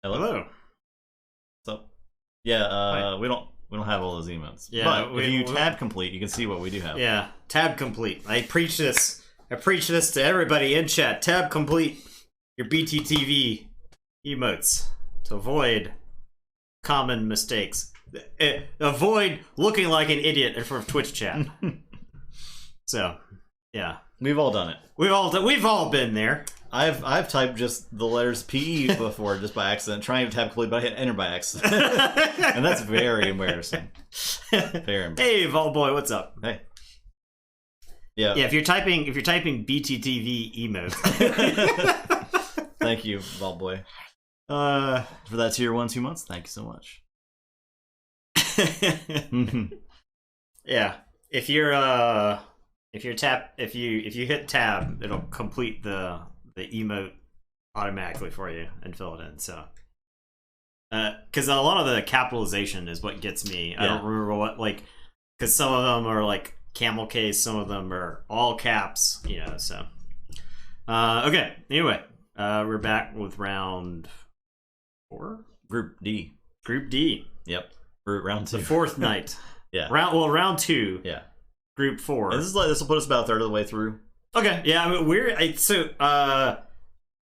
Hello. So, yeah, we don't have all those emotes. Yeah, but if you tab complete, you can see what we do have. Yeah, tab complete. I preach this to everybody in chat. Tab complete your BTTV emotes to avoid common mistakes. Avoid looking like an idiot in front of Twitch chat. So, yeah, we've all done it. We've all been there. I've typed just the letters PE before just by accident, trying to tab complete, but I hit enter by accident, and that's very embarrassing. Very embarrassing. Hey, Vault Boy, what's up? Hey. Yeah. Yeah. If you're typing BTTV emote. Thank you, Vault Boy. For that tier 1 2 months. Thank you so much. Yeah. If you hit tab, it'll complete the emote automatically for you and fill it in. So, because a lot of the capitalization is what gets me. Yeah. I don't remember what, like, because some of them are like camel case, some of them are all caps. You know. So, okay. Anyway, we're back with round 4, Group D. Group D. Yep. Round 2. The fourth night. Yeah. Round 2. Yeah. Group 4. And this will put us about a third of the way through. Okay, yeah, I mean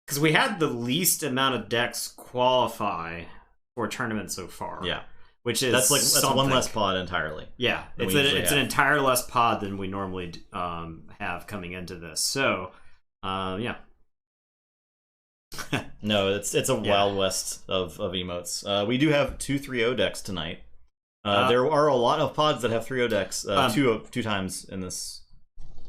because we had the least amount of decks qualify for a tournament so far. Yeah, which is that's one less pod entirely. Yeah, it's an entire less pod than we normally have coming into this. So, yeah. No, it's a wild west of emotes. We do have 2 3-0 decks tonight. There are a lot of pods that have 3-0 decks two times in this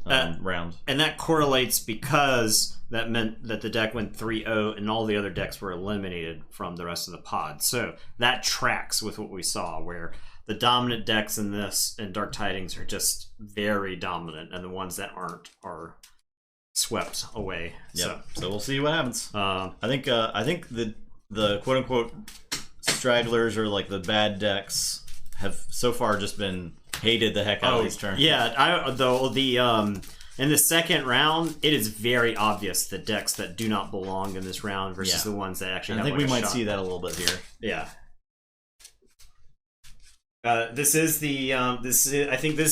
round. And that correlates because that meant that the deck went 3-0 and all the other decks were eliminated from the rest of the pod. So that tracks with what we saw, where the dominant decks in this and Dark Tidings are just very dominant, and the ones that aren't are swept away. Yep. So we'll see what happens. I think the quote unquote stragglers, or like the bad decks, have so far just been hated the heck out of these turns. Yeah, in the second round, it is very obvious the decks that do not belong in this round versus the ones that actually. I think we might see that a little bit here. Yeah. I think this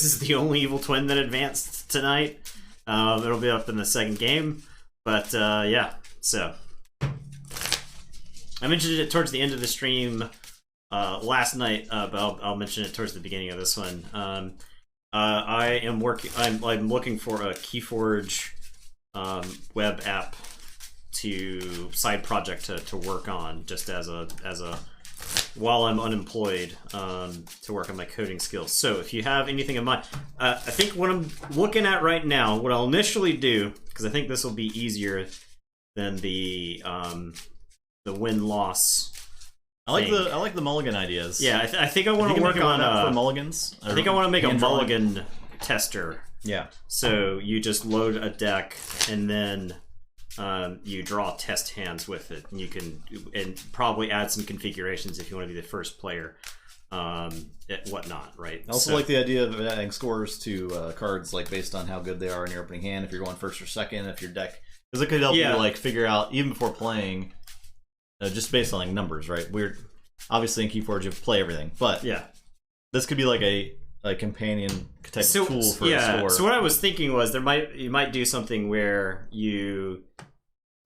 is the only evil twin that advanced tonight. It'll be up in the second game, but yeah. So I mentioned it towards the end of the stream last night, but I'll mention it towards the beginning of this one. I'm looking for a Keyforge web app side project to work on, just as a while I'm unemployed, to work on my coding skills. So if you have anything in mind, I think what I'm looking at right now, what I'll initially do, because I think this will be easier than the win-loss. I like the mulligan ideas. Yeah, I think I want to work on for mulligans. I think I want to make a mulligan tester. Yeah. So you just load a deck and then you draw test hands with it, and you can probably add some configurations if you want to be the first player, whatnot, right? I also like the idea of adding scores to cards, like based on how good they are in your opening hand. If you're going first or second, if your deck, because it could help you like figure out even before playing. Just based on like numbers, right? We're obviously in Keyforge you play everything, but yeah, this could be like a companion type of tool for a score. So what I was thinking was you might do something where you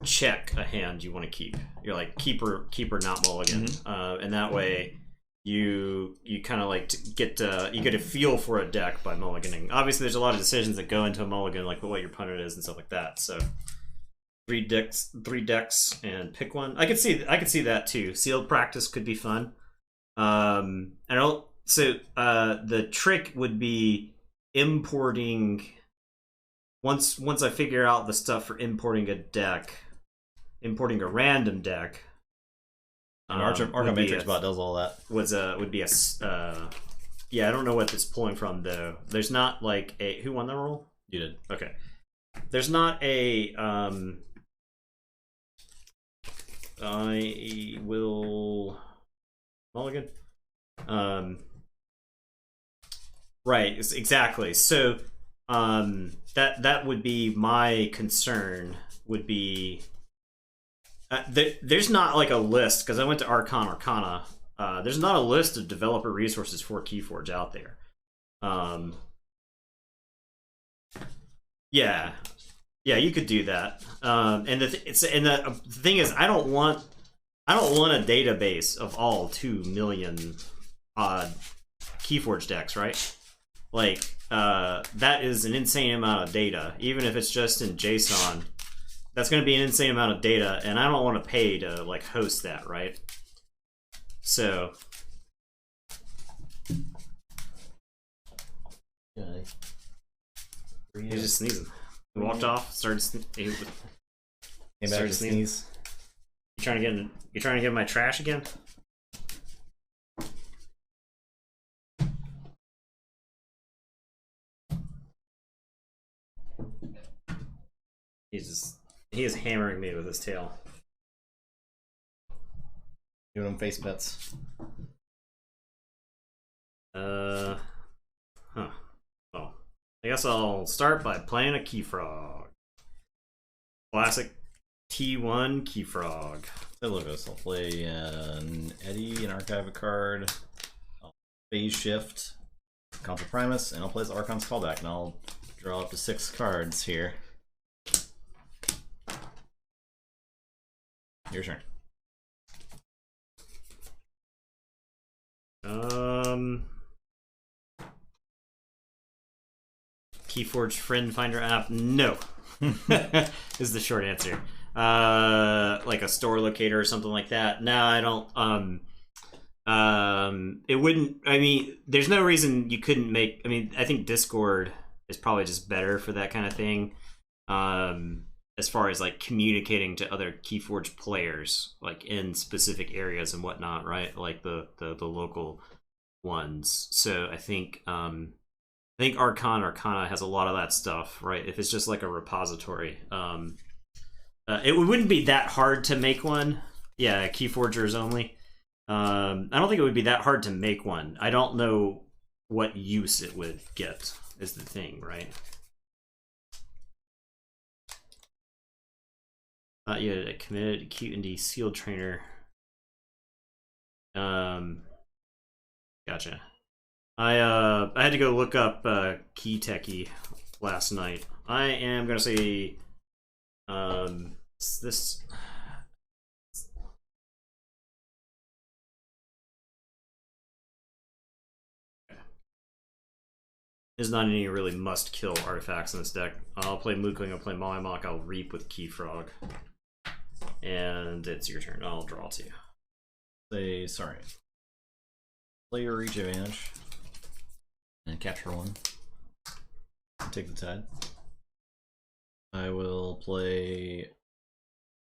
check a hand you want to keep. You're like keeper not mulligan, and that way you kind of like get a feel for a deck by mulliganing. Obviously, there's a lot of decisions that go into a mulligan, like what your opponent is and stuff like that. So. 3 decks, and pick one. I could see that too. Sealed practice could be fun. The trick would be importing. Once I figure out the stuff for importing a random deck. And Arkham Matrix Bot does all that. Yeah, I don't know what it's pulling from though. There's not like a who won the roll? You did. Okay. There's not a I will mulligan. Right, exactly. So that would be my concern, would be There's not like a list, because I went to Arcana. There's not a list of developer resources for Keyforge out there. Yeah, you could do that. And the thing is, I don't want a database of all 2 million Keyforge decks, right? Like, that is an insane amount of data, even if it's just in JSON. That's going to be an insane amount of data, and I don't want to pay to like host that, right? So, okay. He's just sneezing. He walked off, started came back to sneeze. You trying to get my trash again? He is hammering me with his tail. Giving him face pets. Huh. Well, I guess I'll start by playing a Keyfrog. Classic T1 Keyfrog. So look at this. I'll play an Eddie, an archive a card. I'll phase shift, Contra Primus, and I'll play this Archon's Callback, and I'll draw up to 6 cards here. Your turn. Keyforge Friend Finder app? No. Is the short answer. Like a store locator or something like that. No, I don't. It wouldn't. I mean, there's no reason you couldn't make. I mean, I think Discord is probably just better for that kind of thing. As far as like communicating to other Keyforge players, like in specific areas and whatnot, right? Like the local ones. So I think Arcana has a lot of that stuff, right? If it's just like a repository, it wouldn't be that hard to make one. Yeah, Keyforgers only. I don't think it would be that hard to make one. I don't know what use it would get is the thing, right? Yeah, I committed Q&D Seal Trainer. Gotcha. I had to go look up Key Techie last night. I am gonna say this. There's not any really must-kill artifacts in this deck. I'll play Mookling, I'll play Mollymawk, I'll Reap with Keyfrog. And it's your turn. I'll draw 2. Say sorry. Play your reach advantage. And capture 1. And take the tide. I will play...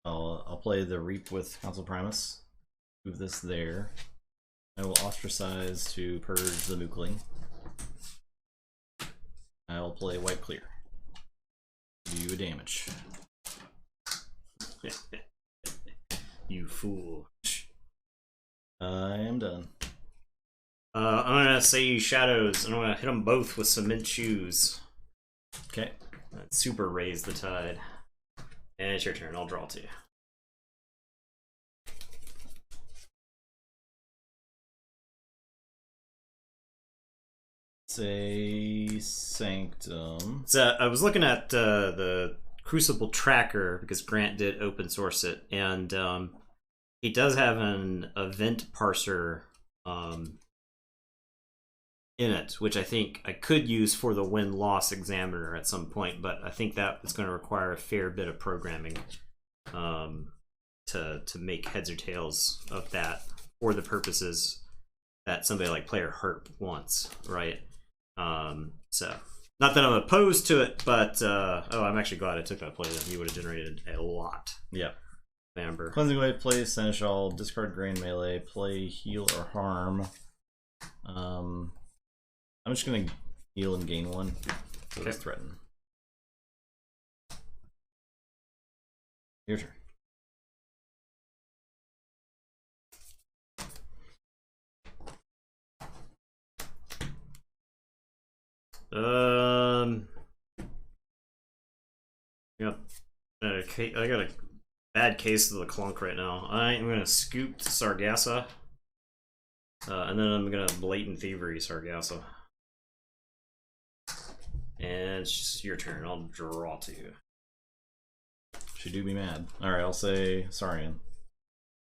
I'll play the Reap with Council Primus. Move this there. I will ostracize to purge the Mookling. I will play Wipe Clear. Do you a damage. You fool. I am done. I'm gonna say Shadows, and I'm gonna hit them both with Cement Shoes. Okay. That super raise the tide. And it's your turn. I'll draw 2. Say Sanctum. So I was looking at the Crucible tracker because Grant did open source it, and he does have an event parser in it, which I think I could use for the win-loss examiner at some point, but I think that is going to require a fair bit of programming to make heads or tails of that for the purposes that somebody like Player Herp wants, right? So not that I'm opposed to it, but oh, I'm actually glad I took that play. Then he would have generated a lot. Yeah. Amber. Cleansing Wave, play Seneschal, discard Grain Melee, play Heal or Harm. I'm just gonna heal and gain 1. So okay. It's threaten. Your turn. Yep. Okay, I got a bad case of the clunk right now. I am going to scoop Sargasso. And then I'm going to Blatant Thievery Sargasso. And it's just your turn. I'll draw 2. She do be mad. Alright, I'll say Saurian.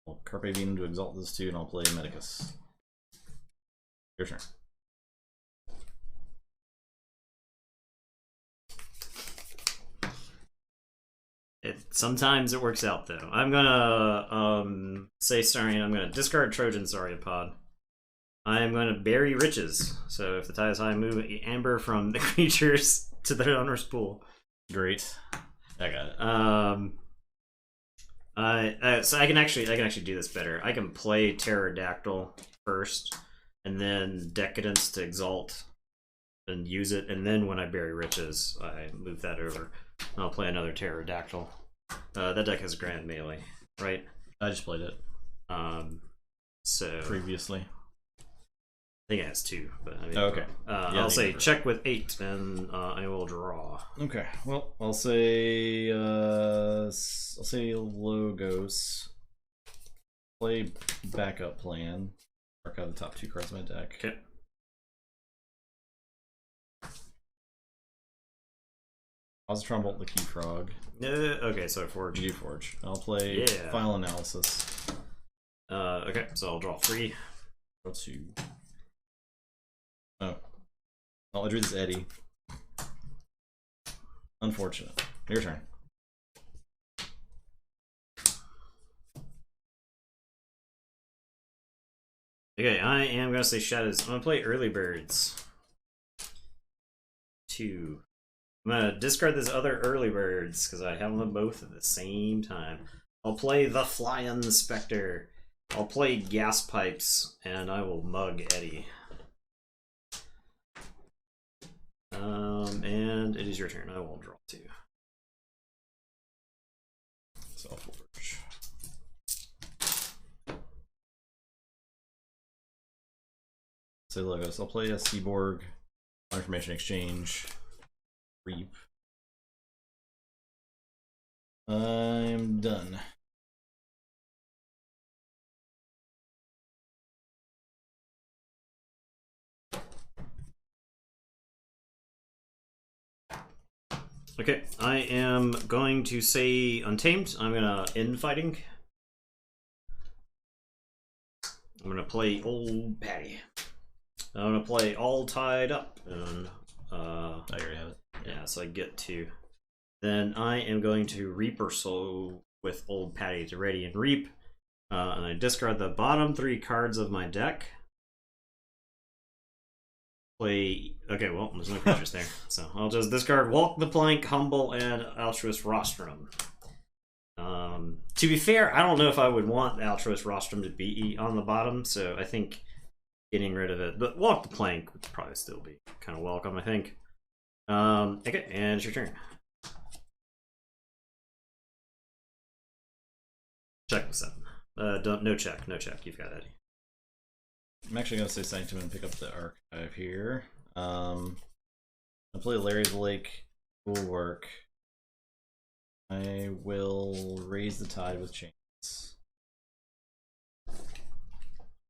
I'll Carpe Diem to exalt this 2, and I'll play Medicus. Your turn. Sometimes it works out though. I'm gonna say Saurian. I'm gonna discard Trojan Sauropod. I'm gonna bury riches. So if the tide is high, move amber from the creatures to their owner's pool. Great. I got it. So I can actually do this better. I can play Pterodactyl first, and then Decadence to exalt, and use it, and then when I bury riches, I move that over. I'll play another Pterodactyl. That deck has grand melee, right? I just played it. So previously, I think it has 2, but I mean, okay. Yeah, I'll say check with 8, and I will draw. Okay. Well, I'll say Logos. Play backup plan. Mark out the top 2 cards of my deck. Okay. Positron Bolt the Key Frog. Okay, so Forge. Keyforge. I'll play Final Analysis. Okay, so I'll draw 3. Draw 2. Oh. I'll drew this Eddie. Unfortunate. Your turn. Okay, I am gonna say Shadows. I'm gonna play Early Birds. 2. I'm gonna discard this other Early Birds because I have them both at the same time. I'll play the Flying Spectre. I'll play Gas Pipes, and I will mug Eddie. And it is your turn. I will draw 2. So I'll Forge. Say Logos. I'll play a Seaborg. Information Exchange. Reap. I'm done. Okay, I am going to say Untamed. I'm gonna end fighting. I'm gonna play Old Patty. I'm gonna play All Tied Up. And, I already have it. Yeah, so I get 2. Then I am going to Reaper Soul with Old Patty to ready and reap. And I discard the bottom 3 cards of my deck. Play. Okay, well, there's no creatures there. So I'll just discard Walk the Plank, Humble, and Altruist Rostrum. To be fair, I don't know if I would want Altruist Rostrum to be on the bottom, so I think getting rid of it. But Walk the Plank would probably still be kind of welcome, I think. Okay, and it's your turn. Check with 7. No check. You've got Eddie. I'm actually going to say Sanctum and pick up the archive here. I'll play Larry the Lake. Bulwark. I will raise the tide with chains.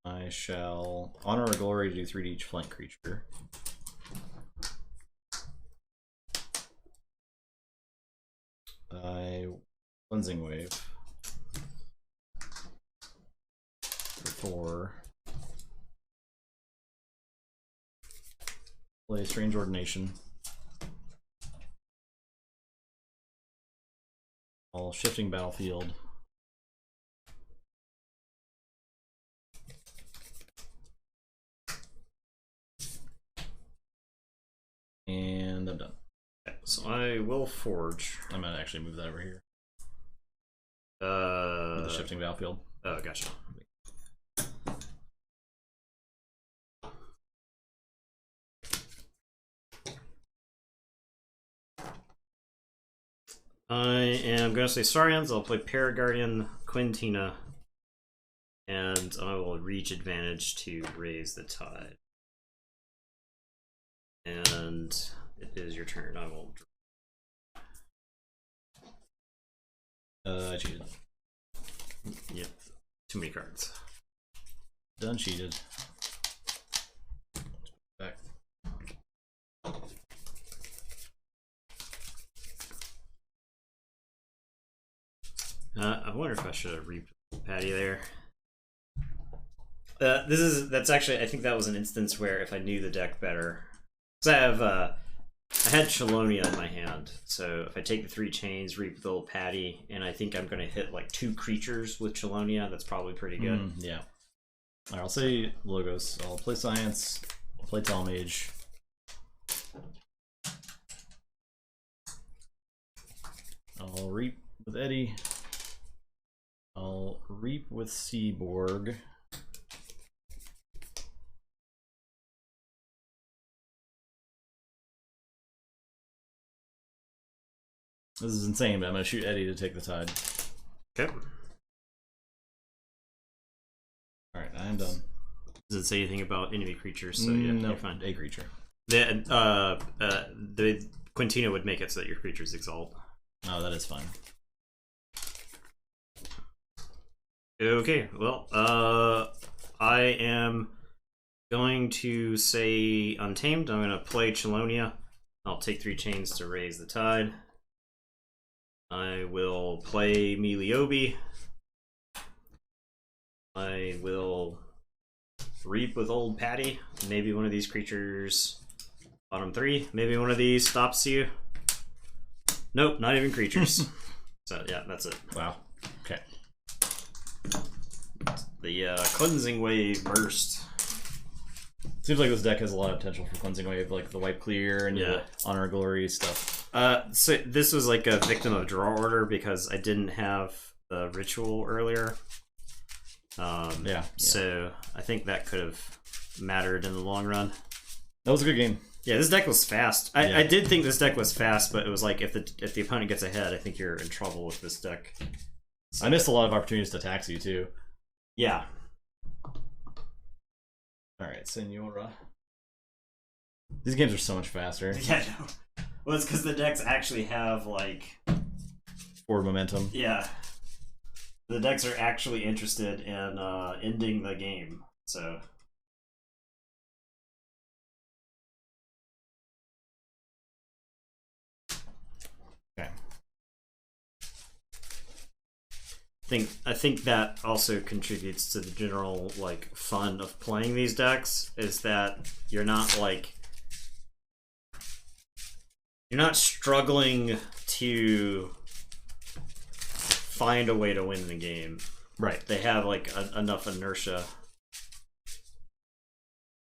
I shall honor a glory to do 3 to each flank creature. Cleansing Wave. For 4. Play Strange Ordination. All Shifting Battlefield. And I'm done. Okay, so I will Forge. I'm gonna actually move that over here. The Shifting Battlefield. Oh, gotcha. I am going to say Saurians. I'll play Paraguardian Quintina. And I will reach advantage to raise the tide. And it is your turn. I will I cheated. Yep. Too many cards. Done cheated. Back. I wonder if I should have reaped Patty there. That's actually, I think that was an instance where if I knew the deck better, because I had Chelonia in my hand, so if I take the 3 chains, reap the old Patty, and I think I'm going to hit like 2 creatures with Chelonia, that's probably pretty good. Yeah. Alright, I'll say Logos. I'll play Science. I'll play Talmage. I'll reap with Eddie. I'll reap with Seaborg. This is insane, but I'm going to shoot Eddie to take the Tide. Okay. Alright, I'm done. Does it say anything about enemy creatures? So yeah, no, you're fine. A creature. The Quintino would make it so that your creatures exalt. Oh, that is fine. Okay, well, I am going to say Untamed. I'm going to play Chelonia. I'll take 3 chains to raise the tide. I will play Meliobi. I will reap with old Patty. Maybe one of these creatures, bottom 3. Maybe one of these stops you. Nope, not even creatures. So yeah, that's it. Wow. Okay. The Cleansing Wave burst. Seems like this deck has a lot of potential for Cleansing Wave, like the Wipe Clear and Yeah. Honor Glory stuff. So this was like a victim of draw order because I didn't have the ritual earlier. Yeah. So I think that could have mattered in the long run. That was a good game. Yeah, this deck was fast. I did think this deck was fast, but it was like if the opponent gets ahead, I think you're in trouble with this deck. So, I missed a lot of opportunities to tax you too. Yeah. Alright, Senora. These games are so much faster. Yeah, no. Well, it's because the decks actually have, like... Forward momentum. Yeah. The decks are actually interested in ending the game, so... Okay. I think that also contributes to the general like fun of playing these decks, is that you're not struggling to find a way to win the game. Right. They have like enough inertia.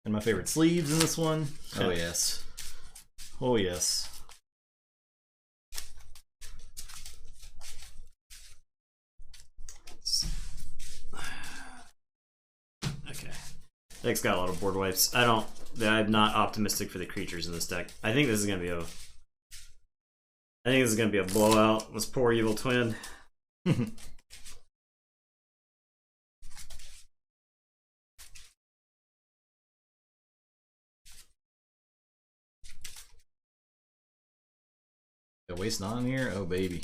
And my favorite sleeves in this one. Oh yes. Oh yes. Okay. Deck's got a lot of board wipes. I'm not optimistic for the creatures in this deck. I think this is gonna be a blowout. This poor evil twin. Waste not in here? Oh baby.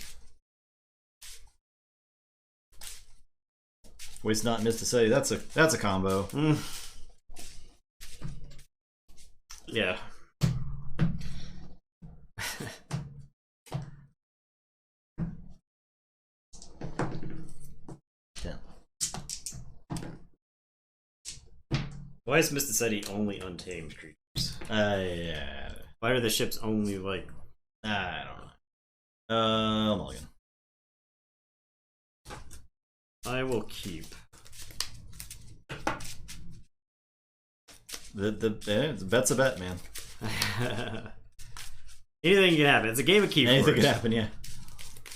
Waste not missed to say that's a combo. Yeah. Yeah. Why is Mr. Seti only untamed creatures? Yeah. Why are the ships only like... I don't know. Mulligan. I will keep. The bet's a bet, man. Anything can happen. It's a game of Keyforge. Anything could happen, yeah.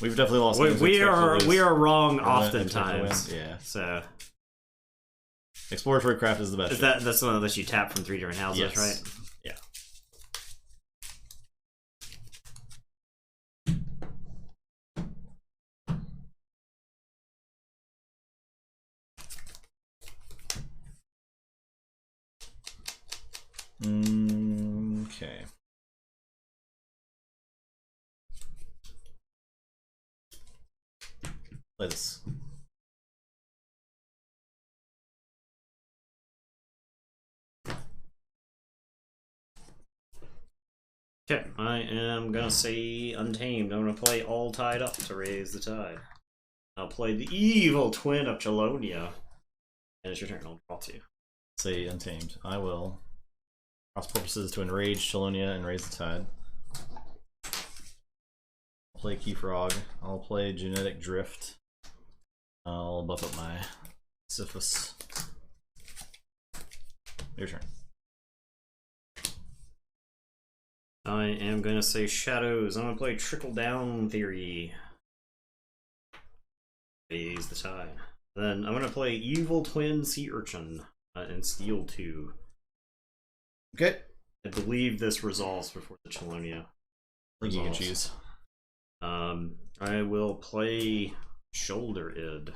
We've definitely lost. We are wrong oftentimes. Yeah. So Exploratory Craft is the best. That's the one that lets you tap from 3 different houses, yes. right? Yeah. Okay. Play this. Okay, I am gonna say Untamed. I'm gonna play All Tied Up to raise the tide. I'll play the evil twin of Chelonia. And it's your turn, I'll draw 2. Say Untamed. I will. Cross purposes to enrage Chelonia and raise the tide. I'll play Keyforge. I'll play Genetic Drift. I'll buff up my Sisyphus. Your turn. I am gonna say Shadows. I'm gonna play Trickle Down Theory. Raise the tide. Then I'm gonna play Evil Twin Sea Urchin and Steel 2. Okay. I believe this resolves before the Chelonia. I think you can choose. I will play Shoulder Id.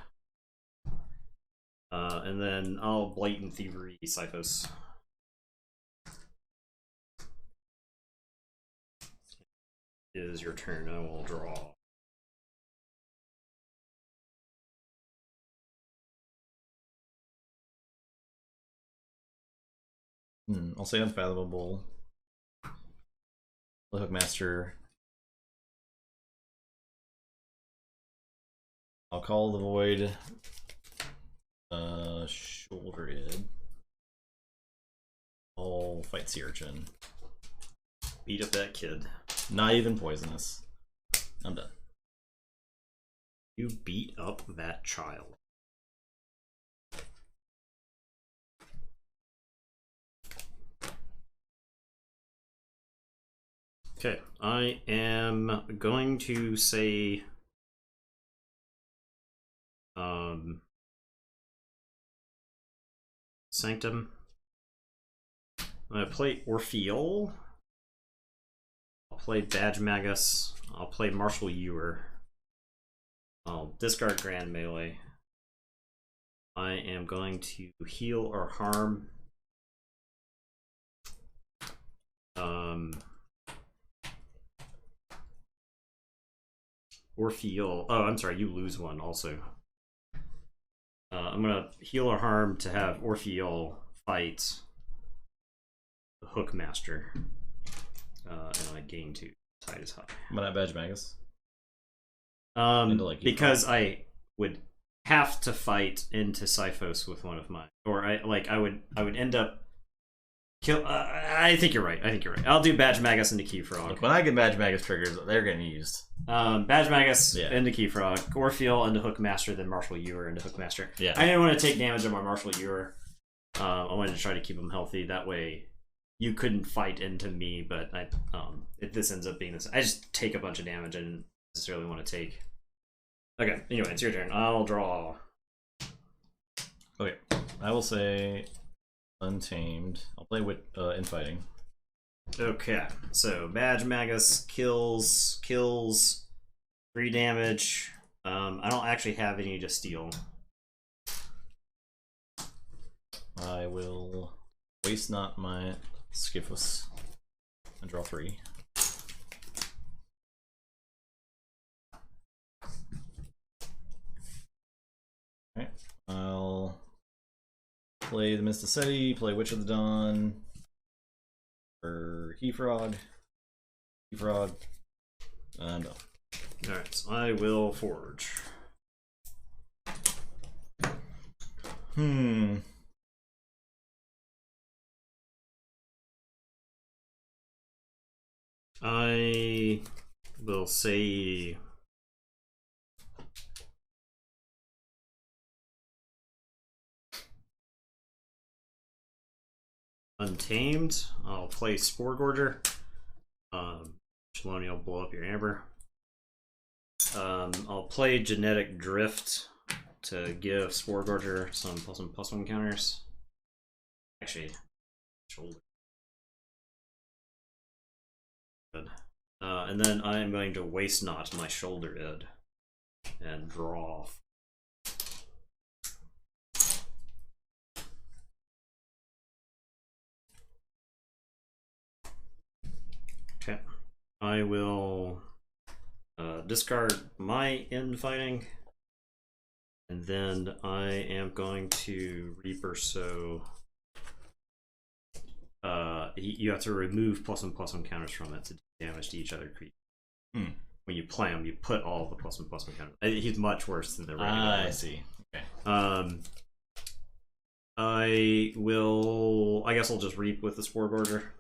And then I'll Blatant Thievery Siphos. It is your turn. I will draw. I'll say Unfathomable. Hookmaster. I'll call the Void. Shoulder Id. I'll fight Sea Urchin. Beat up that kid. Not even poisonous. I'm done. You beat up that child. Okay, I am going to say Sanctum. I'm gonna play Orpheol. I'll play Badge Magus. I'll play Marshal Ewer. I'll discard Grand Melee. I am going to heal or harm. Orpheol. Oh, I'm sorry, you lose one also. I'm gonna heal or harm to have Orpheol fight the Hookmaster. And I gain 2. Tide is high. I'm gonna Badge Magus. Because I would have to fight into Siphos with one of mine, or I would end up kill. I think you're right. I'll do Badge Magus into Keyforge. Look, when I get Badge Magus triggers, they're getting used. Badge Magus into Keyforge, Orpheol into Hookmaster, then Marshal Ewer into Hookmaster. Yeah. I didn't want to take damage on my Marshal Ewer. I wanted to try to keep him healthy. That way, you couldn't fight into me. But if this ends up being this, I just take a bunch of damage I didn't necessarily want to take. Okay. Anyway, it's your turn. I'll draw. Okay. I will say Untamed. I'll play with Infighting. Okay, so Badge Magus kills 3 damage. I don't actually have any to steal. I will waste not my Skiffus and draw 3. Okay, I'll play the Mysticetti, play Witch of the Dawn for Keyforge, and I'm done. Alright, so I will forge. I will say Untamed. I'll play Spore Gorger. Chelonia will blow up your Amber. I'll play Genetic Drift to give Spore Gorger some +1/+1 counters. Actually, shoulder. Good. And then I am going to waste not my Shoulder Id and draw. Okay, I will discard my Infighting, and then I am going to Reaper Sow you have to remove +1/+1 counters from it to do damage to each other creature. When you play him, you put all the +1/+1 counters. He's much worse than the regular. I see. Okay. I guess I'll just reap with the Spore Gorger.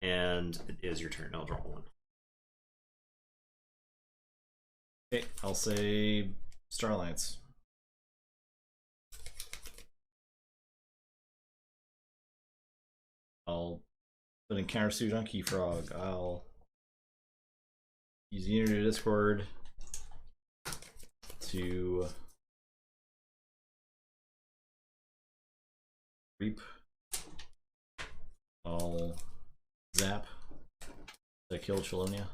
And it is your turn. I'll draw one. Okay, I'll say Star Alliance. I'll put in Countersuit on Keyfrog. I'll use Unity to Discord to reap. I'll zap to kill Chelonia.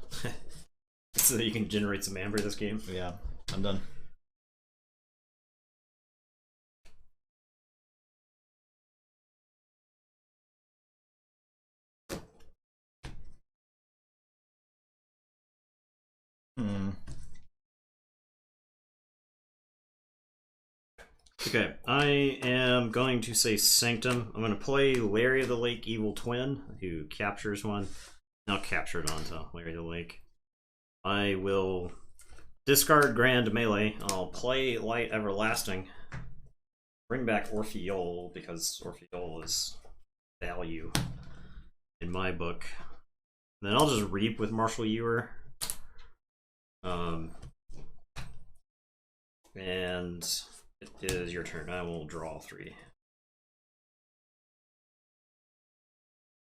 So that you can generate some amber this game. Yeah, I'm done. Okay, I am going to say Sanctum. I'm going to play Larry of the Lake Evil Twin, who captures one. Now captured onto Larry of the Lake. I will discard Grand Melee. I'll play Light Everlasting. Bring back Orpheol, because Orpheol is value in my book. Then I'll just reap with Marshall Ewer. And it is your turn. I will draw 3.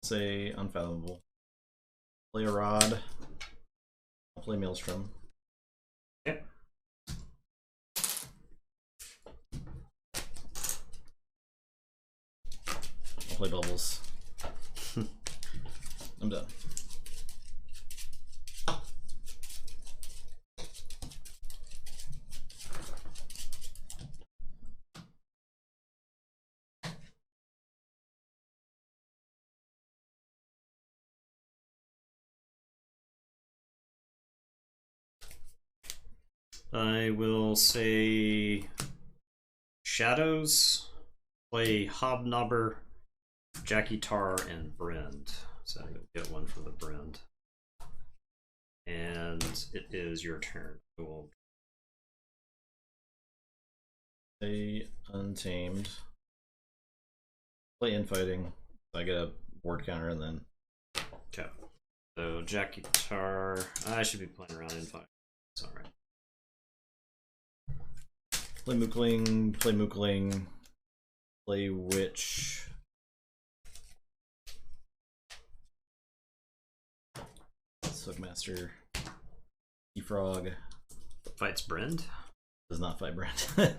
Say Unfathomable. Play a Rod. I'll play Maelstrom. Okay. I'll play Bubbles. I'm done. I will say Shadows, play Hobnobber, Jackie Tar, and Brend. So you'll get one for the Brend. And it is your turn. Cool. Say Untamed. Play Infighting. I get a ward counter and then. Okay. So Jackie Tar. I should be playing around Infighting. It's alright. Play Mookling, play Mookling, play Witch. Hookmaster. Keyfrog. Fights Brend? Does not fight Brend.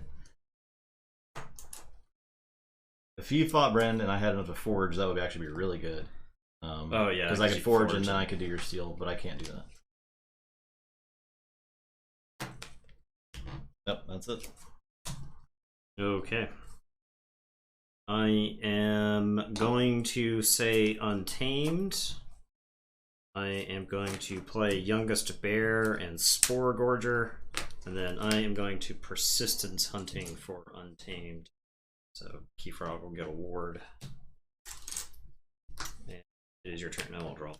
If he fought Brend and I had enough to forge, that would actually be really good. Oh yeah, because I could forge and then I could do your steel, but I can't do that. Yep, that's it. Okay. I am going to say Untamed. I am going to play Youngest Bear and Spore Gorger. And then I am going to Persistence Hunting for Untamed. So Keyfrog will get a ward. And it is your turn. Now I'll draw.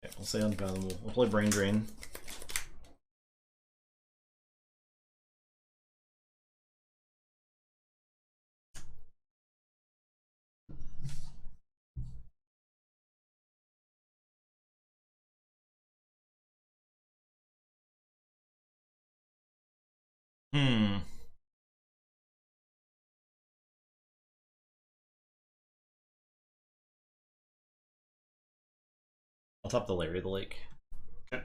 Okay, I'll say Unfathomable. We'll play Brain Drain. I'll top the Larry of the Lake. Okay.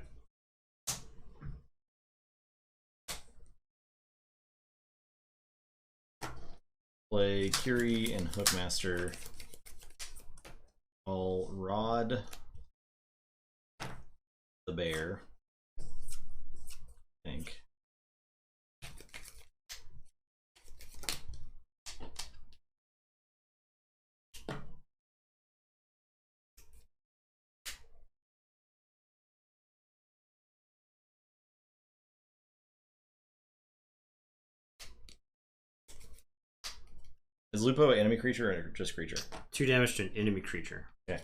Play Curie and Hookmaster. I'll Rod the Bear. I think. Is Lupo an enemy creature or just creature? 2 damage to an enemy creature. Okay.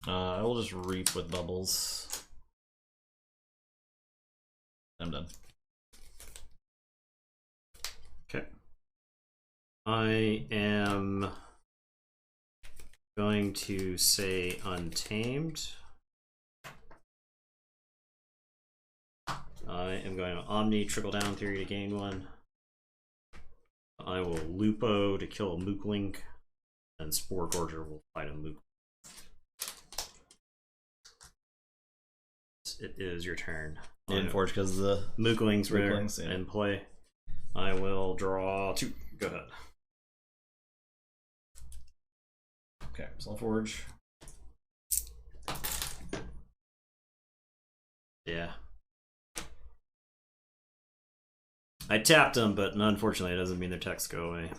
I will just reap with bubbles. I'm done. Okay. I am going to say Untamed. I am going to Omni Trickle Down Theory to gain 1. I will Lupo to kill a Mookling, and Spore Gorger will fight a Mook. It is your turn. Keyforge because the Mooklings were in play. I will draw 2. Go ahead. Okay, Forge. Yeah. I tapped them, but unfortunately, it doesn't mean their texts go away.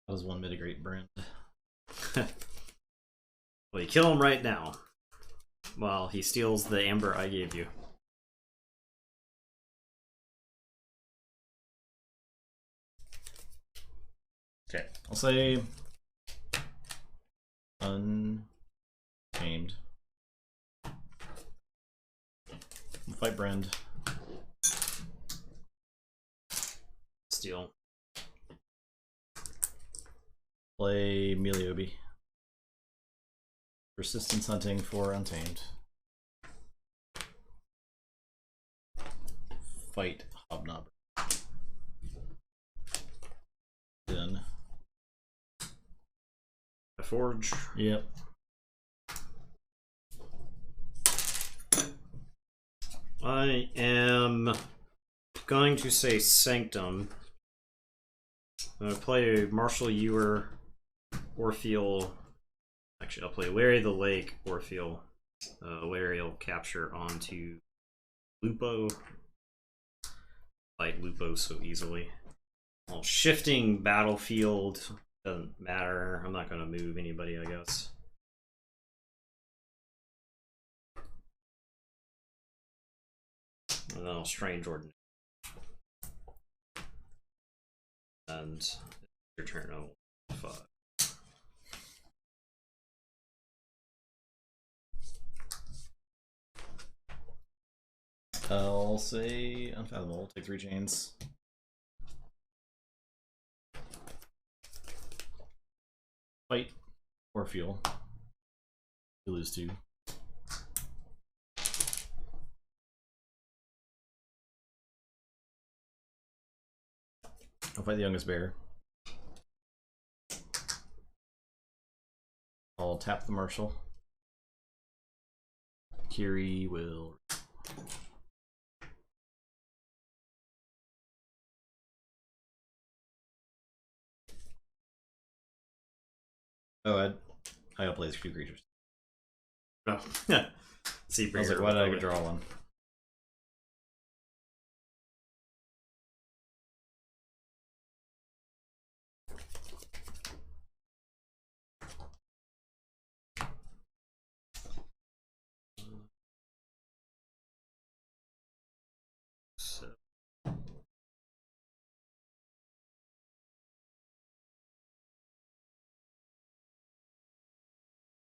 That was 1 mitigate brand. Well, you kill him right now. While he steals the amber I gave you. Okay, I'll say Untamed. Fight Brand. Steal. Play Meliobi. Persistence hunting for Untamed. Fight Hobnob. Then Forge. Yep. I am going to say Sanctum. I'm going to play Marshall Ewer, Orpheal. Actually, I'll play Larry the Lake, Orpheal. Larry will capture onto Lupo. Fight Lupo so easily. Well, shifting battlefield doesn't matter. I'm not going to move anybody, I guess. And then I'll Strange Ordinance. And your turn, I'll 5. I'll say Unfathomable. Take 3 chains. Fight or fuel. You lose 2. I'll fight the youngest bear. I'll tap the Marshal. Kiri will. Oh, I gotta play these 2 creatures. Oh, see, I was like, why did I draw 1?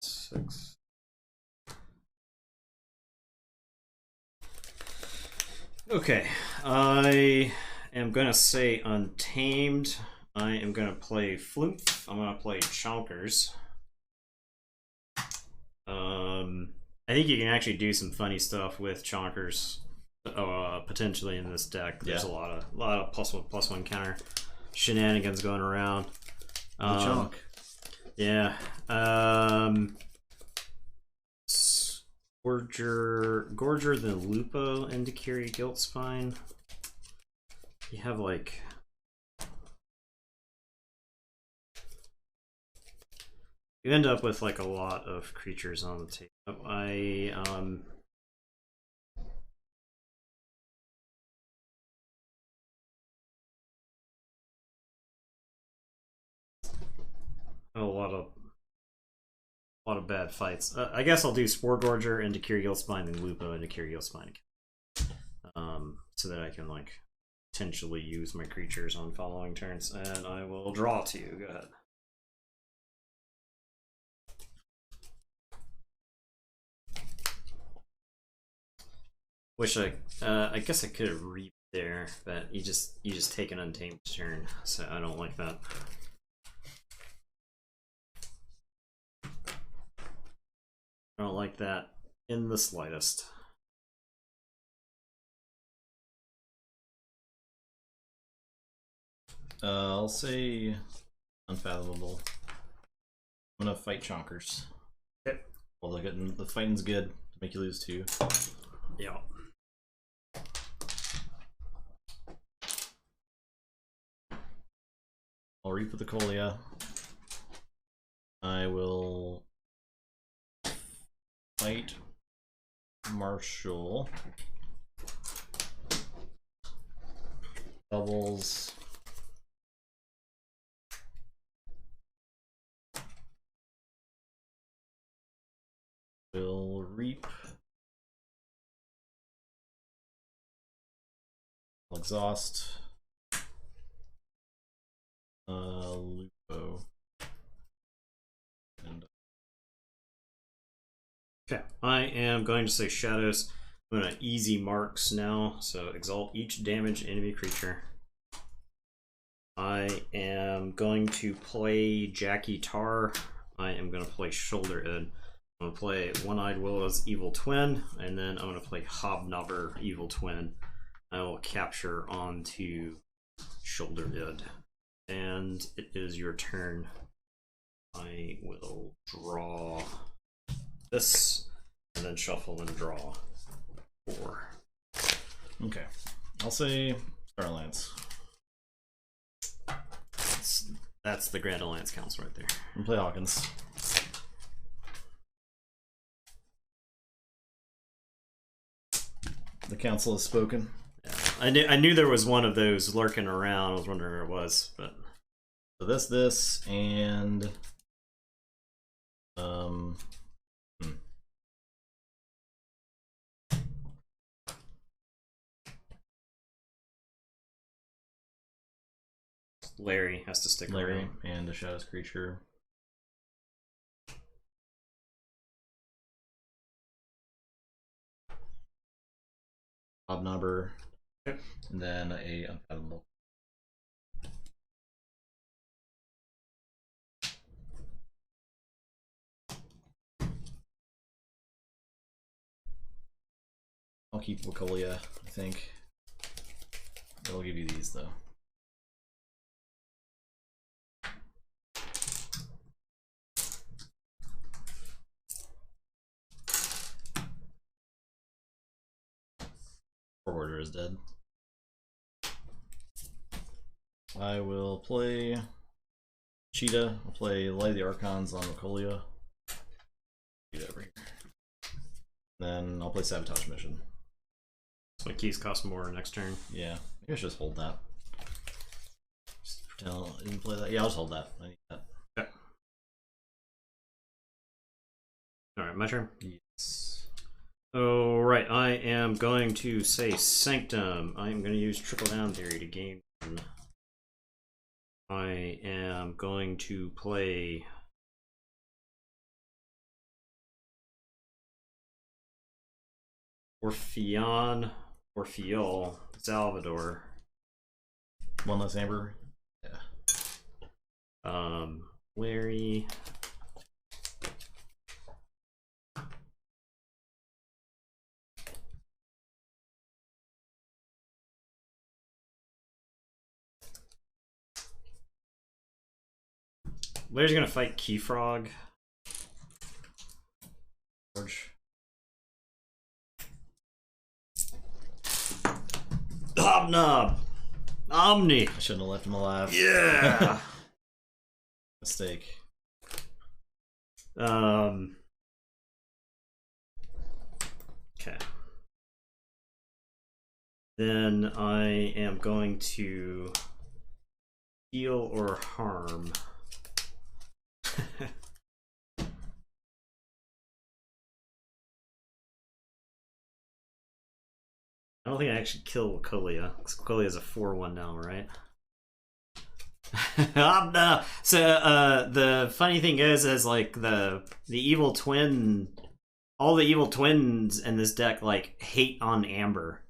Six. Okay, I am gonna say Untamed. I am gonna play Flumph. I'm gonna play Chonkers. I think you can actually do some funny stuff with Chonkers, potentially in this deck. There's a lot of +1/+1 counter shenanigans going around. Chonk. Yeah. Gorger then Lupo into Kiri Guilt Spine. You have like You end up with like a lot of creatures on the table. I a lot of bad fights. I guess I'll do Spore Gorger into Kyrgios Spine and Lupo into Kyrgios Spine. So that I can like potentially use my creatures on following turns, and I will draw to you. Go ahead. Wish I guess I could have reaped there, but you just take an untamed turn, so I don't like that. I don't like that in the slightest. I'll say Unfathomable. I'm gonna fight Chonkers. Okay. Well, the fighting's good to make you lose 2. Yeah. I'll reap with the Colia. I will fight Marshall. Doubles. Will reap. Exhaust. Lupo. And okay, I am going to say Shadows. I'm going to easy marks now, so exalt each damaged enemy creature. I am going to play Jackie Tar. I am going to play Shoulder Ed. I'm going to play One-Eyed Willow's Evil Twin, and then I'm going to play Hobnobber Evil Twin. I will capture onto Shoulder Ed. And it is your turn. I will draw this, and then shuffle and draw 4. okay. I'll say Star Alliance. That's the Grand Alliance Council right there. And play Hawkins. The council has spoken. Yeah. I knew there was one of those lurking around. I was wondering where it was, but so this, and Larry has to stick Larry around. And a Shadows creature. Hobnobber. Yep. And then a Unfathomable. I'll keep Wacolia, I think. I'll give you these though. Order is dead. I will play Cheetah. I'll play Light of the Archons on Wacolia. Cheetah over here. Then I'll play Sabotage Mission. So my keys cost more next turn. Yeah, maybe I should just hold that. Just pretend I didn't play that. Yeah, I'll just hold that. I need that. Okay. Alright, my turn. Yes. Alright, I am going to say Sanctum. I am going to use Trickle Down Theory to gain. I am going to play Orpheon, Salvador. One less Amber. Yeah. Larry. Larry's gonna fight Keyfrog. George. Hobnob! Omni! I shouldn't have left him alive. Yeah! Mistake. Okay. Then I am going to heal or harm. I don't think I actually kill Wakolia, because Wakolia is a 4/1 now, right? So the funny thing is like the evil twin, all the evil twins in this deck like hate on Amber.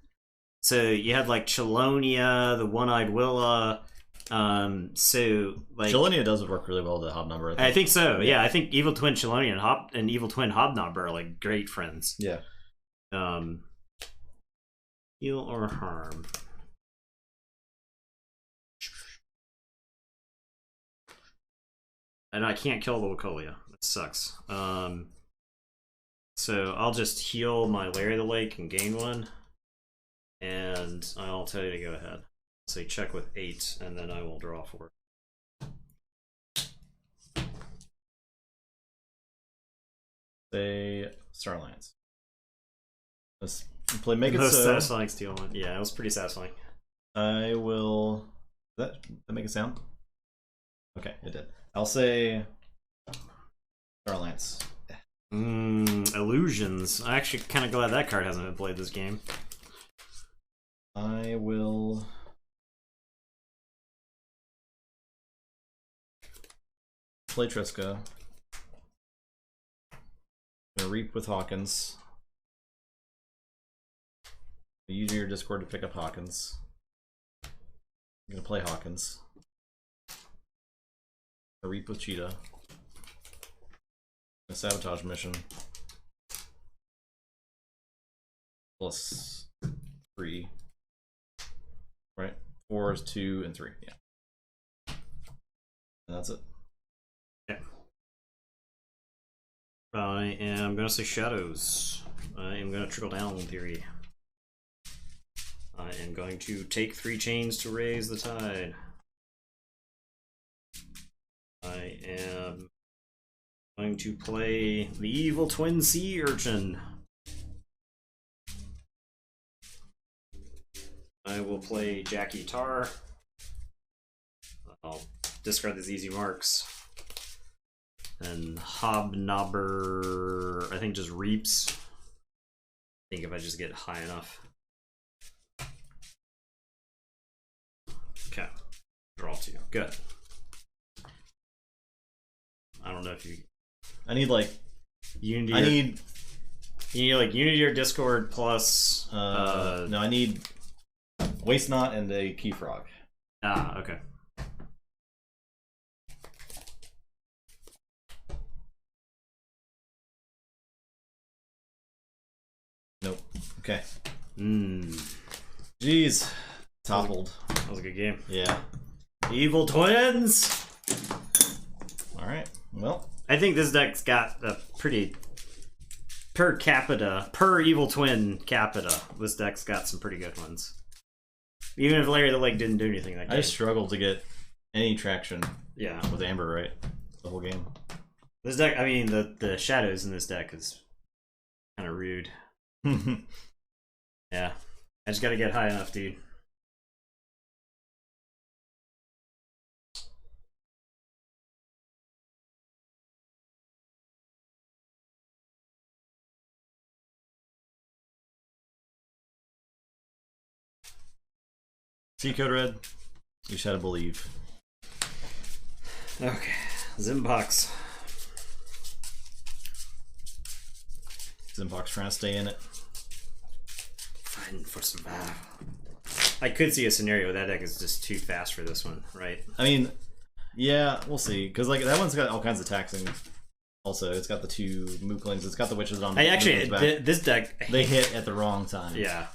So you had like Chelonia, the One-Eyed Willa. So like Chelonia does work really well with the Hobnobber. I think so. Yeah, I think evil twin Chelonia and evil twin Hobnobber are like great friends. Yeah. Heal or harm. And I can't kill the Wakolia. That sucks. So I'll just heal my Larry the Lake and gain 1. And I'll tell you to go ahead. Say check with 8, and then I will draw 4. Say Starlands. Let's play Make It Most So. satisfying steal one. Yeah, it was pretty satisfying. I will. That make a sound? Okay, it did. I'll say Starlance. Illusions. I'm actually kind of glad that card hasn't been played this game. I will play Triska. Gonna Reap with Hawkins. Use your Discord to pick up Hawkins. I'm gonna play Hawkins. A Reap with Cheetah. A Sabotage mission. Plus 3. Right? 4 is 2 and 3. Yeah. And that's it. Yeah. I am gonna say Shadows. I am gonna Trickle Down Theory. I am going to take 3 chains to raise the tide. I am going to play the evil twin sea urchin. I will play Jackie Tar. I'll discard these easy marks. And Hobnobber, I think, just reaps. I think if I just get high enough. Okay. Draw 2. Good. I don't know if you... I need like... Unity I need... You need like Unity or Discord plus... no, I need... Waste Not and a Key Frog. Ah, okay. Nope. Okay. Jeez. Toppled. That was a good game. Yeah. Evil Twins! Alright. Well. I think this deck's got a pretty... Per capita, per Evil Twin capita, this deck's got some pretty good ones. Even if Larry the Lake didn't do anything that game. I just struggled to get any traction with Amber, right? The whole game. This deck, I mean, the shadows in this deck is kind of rude. Yeah. I just gotta get high enough, dude. See Code Red? You just had to believe. Okay. Zimbox. Zimbox trying to stay in it. Fighting for survival. I could see a scenario that deck is just too fast for this one, right? I mean, yeah, we'll see. Because like that one's got all kinds of taxing. Also, it's got the 2 Mooklings. It's got the Witches on. This deck they hit at the wrong time. Yeah.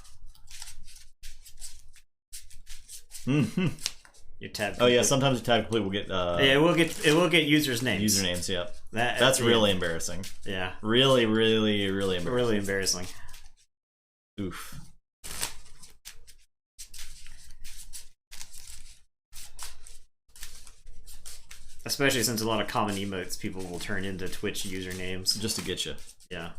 Your tab. Oh yeah, sometimes your tab complete will get. Yeah, it will get users' names. Usernames, yep. That's really embarrassing. Yeah. Really, really, really embarrassing. Really embarrassing. Oof. Especially since a lot of common emotes people will turn into Twitch usernames. Just to get you. Yeah.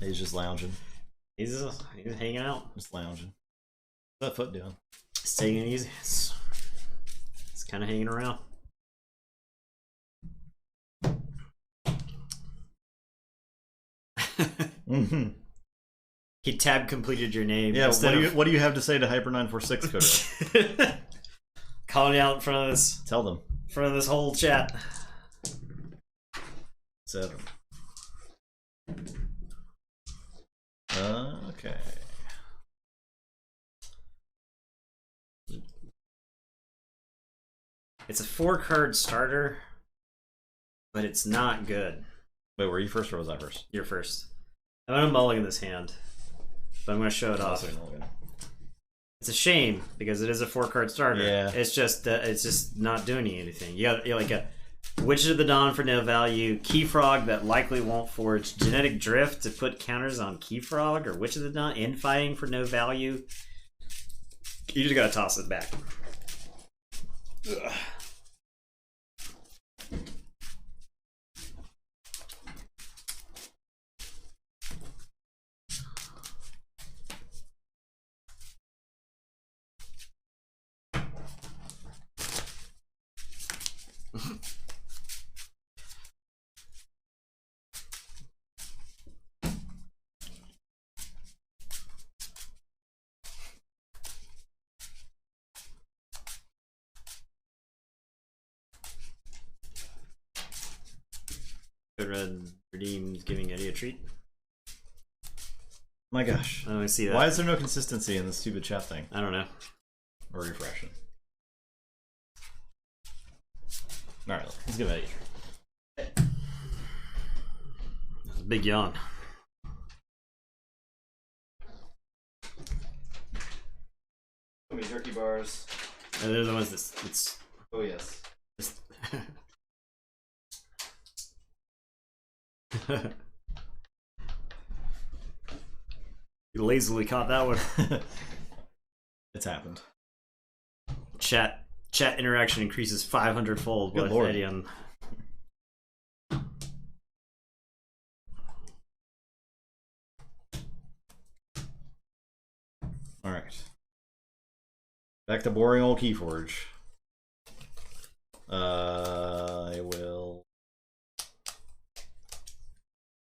He's just lounging. He's hanging out. Just lounging. What's that foot doing? It's taking it easy. It's kind of hanging around. He tab completed your name. Yeah, what do you have to say to Hyper946 code? Calling out in front of this. Tell them. In front of this whole chat. 7. Okay. It's a 4-card starter, but it's not good. Wait, were you first or was I first? You're first. I'm gonna mulligan this hand, but I'm gonna show it off. It's a shame because it is a 4-card starter. Yeah. It's just not doing anything. You're like a Witches of the Dawn for no value, Keyfrog that likely won't forge, Genetic Drift to put counters on Keyfrog or Witches of the Dawn, Infighting for no value. You just gotta toss it back. Ugh. Red redeems giving Eddie a treat. My gosh. I don't see that. Why is there no consistency in this stupid chat thing? I don't know. Or refreshing. Alright, let's give Eddie a treat. That's a big yawn. How many jerky bars? They're the ones that's Oh yes. You lazily caught that one. It's happened. Chat interaction increases 500-fold with Lord. Eddie on. Alright. Back to boring old Keyforge. I will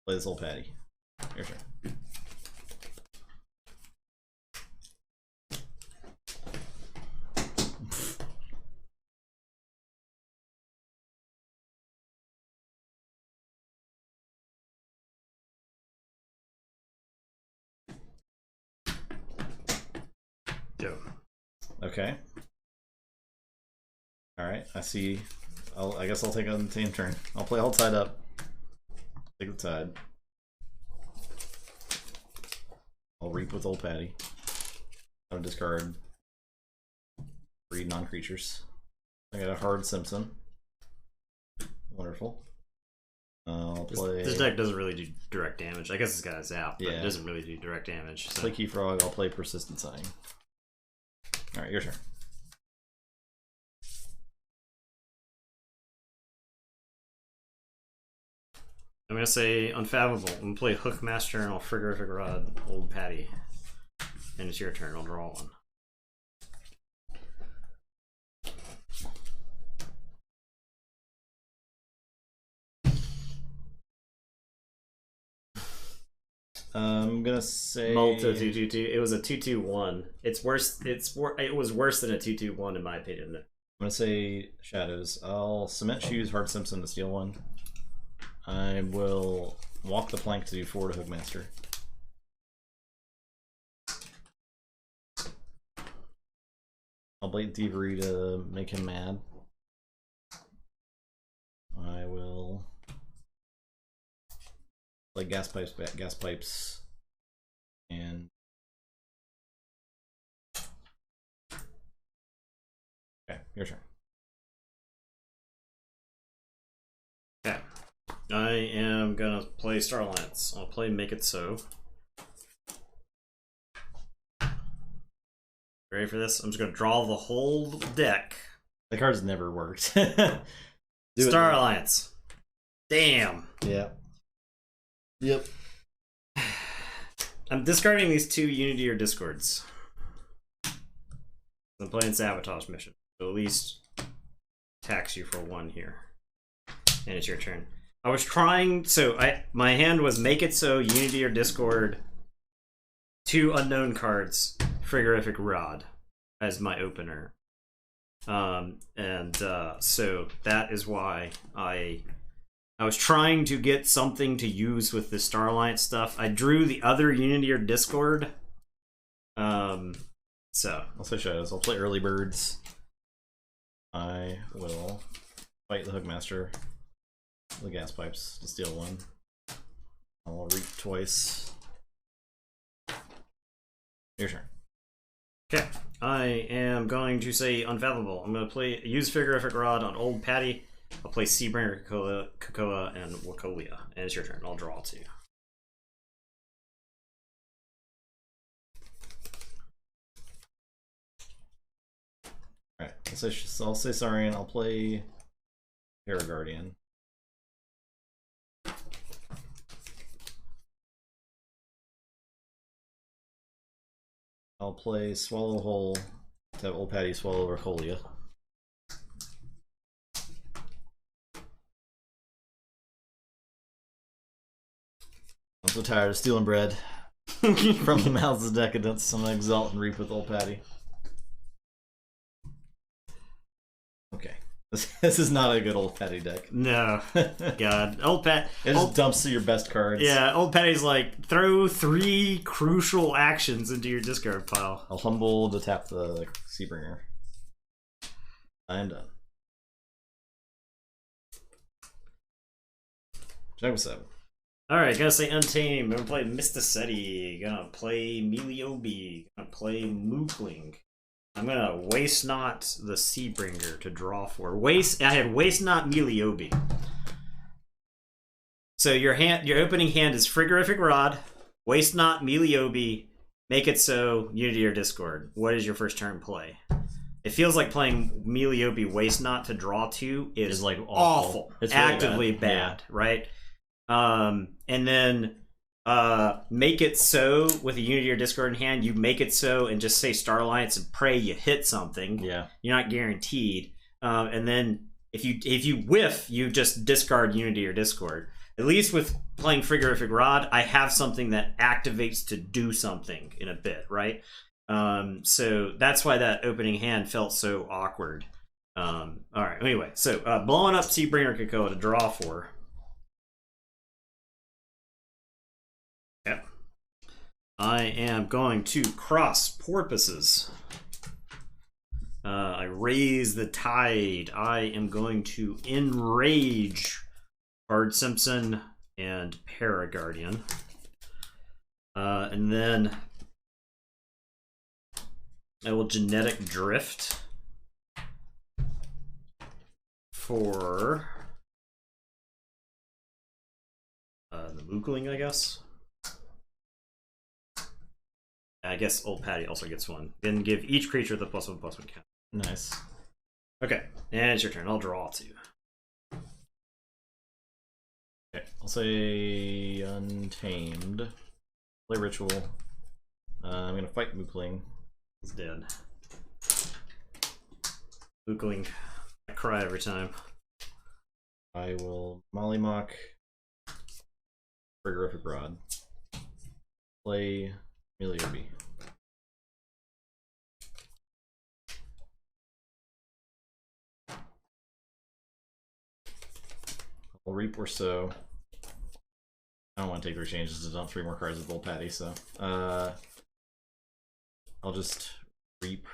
play this old Patty. Your turn. Go. Okay. Alright, I see. I guess I'll take on the same turn. I'll play all tied up. Take the tide. I'll reap with old Patty. I'll discard 3 non-creatures. I got a hard Simpson. Wonderful. I'll play. This deck doesn't really do direct damage. I guess it's got a zap, but Yeah. it doesn't really do direct damage. So. Play Keyfrog, I'll play Persistent Sighing. Alright, your turn. I'm gonna say Unfathomable. I'm gonna play Hookmaster and I'll Frigorific Rod Old Patty. And it's your turn, I'll draw one. I'm gonna say Malta 2/2/2. It was a 2/2/1. It's worse. It was worse than a 2/2/1 in my opinion. I'm gonna say Shadows. I'll Cement Shoes, Hard Simpson to steal one. I will Walk the Plank to do 4 to Hookmaster. I'll Blatant Thievery to make him mad. I will play Gas Pipes, and okay, your turn. Okay. I am gonna play Starlance. I'll play Make It So. Ready for this? I'm just gonna draw the whole deck. The card's never worked. Star Alliance. Damn. Yeah. Yep. I'm discarding these 2 Unity or Discords. I'm playing Sabotage Mission. So at least tax you for 1 here. And it's your turn. I was trying, so my hand was Make It So, Unity or Discord, 2 unknown cards, Frigorific Rod as my opener. So that is why I was trying to get something to use with the Star Alliance stuff. I drew the other Unity or Discord. So I'll say shadows. I'll play early birds. I will fight the Hookmaster. The gas pipes to steal 1. I'll reap twice. Your turn. Okay, I am going to say Unfathomable. I'm going to use Frigorific Rod on Old Patty. I'll play Seabringer, Cocoa, and Wacolia. And it's your turn. I'll draw 2. Alright, I'll say Saurian. I'll play Paraguardian. I'll play Swallow Whole to have Old Patty swallow Racolia. I'm so tired of stealing bread from the mouths of decadence. I'm gonna exalt and reap with Old Patty. Okay. This is not a good Old Patty deck. No. God. Old Pat. It just dumps your best cards. Yeah, Old Patty's like, throw 3 crucial actions into your discard pile. I'll humble to tap the Seabringer. I am done. Jungle 7. Alright, gotta say Untamed. I'm gonna play Mysticetti. Gonna play Meliobi. Gonna play Mookling. I'm gonna Waste Not the Seabringer to draw 4. I had Waste Not Meliobi. So your opening hand is Frigorific Rod, Waste Not Meliobi, Make It So, Unity or Discord. What is your first turn play? It feels like playing Meliobi Waste Not to draw 2 is like awful. It's really actively bad, yeah. Right? And then Make It So with a Unity or Discord in hand. You Make It So and just say Star Alliance and pray you hit something. Yeah, you're not guaranteed. And then if you whiff, you just discard Unity or Discord. At least with playing Frigorific Rod, I have something that activates to do something in a bit, right? So that's why that opening hand felt so awkward. All right. Anyway, so blowing up Seabringer Cocoa to draw 4. Yep. I am going to cross porpoises. I raise the tide. I am going to enrage Bard Simpson and Paraguardian. And then I will Genetic Drift for the Mookling, I guess. I guess Old Patty also gets 1. Then give each creature the +1/+1 count. Nice. Okay, and it's your turn. I'll draw 2. Okay, I'll say Untamed. Play Ritual. I'm gonna fight Mookling. He's dead. Mookling. I cry every time. I will Mollymock Frigorific Rod. Play Meliobi. I'll Reap or So. I don't want to take 3 changes to dump 3 more cards with Old Patty, so I'll just Reap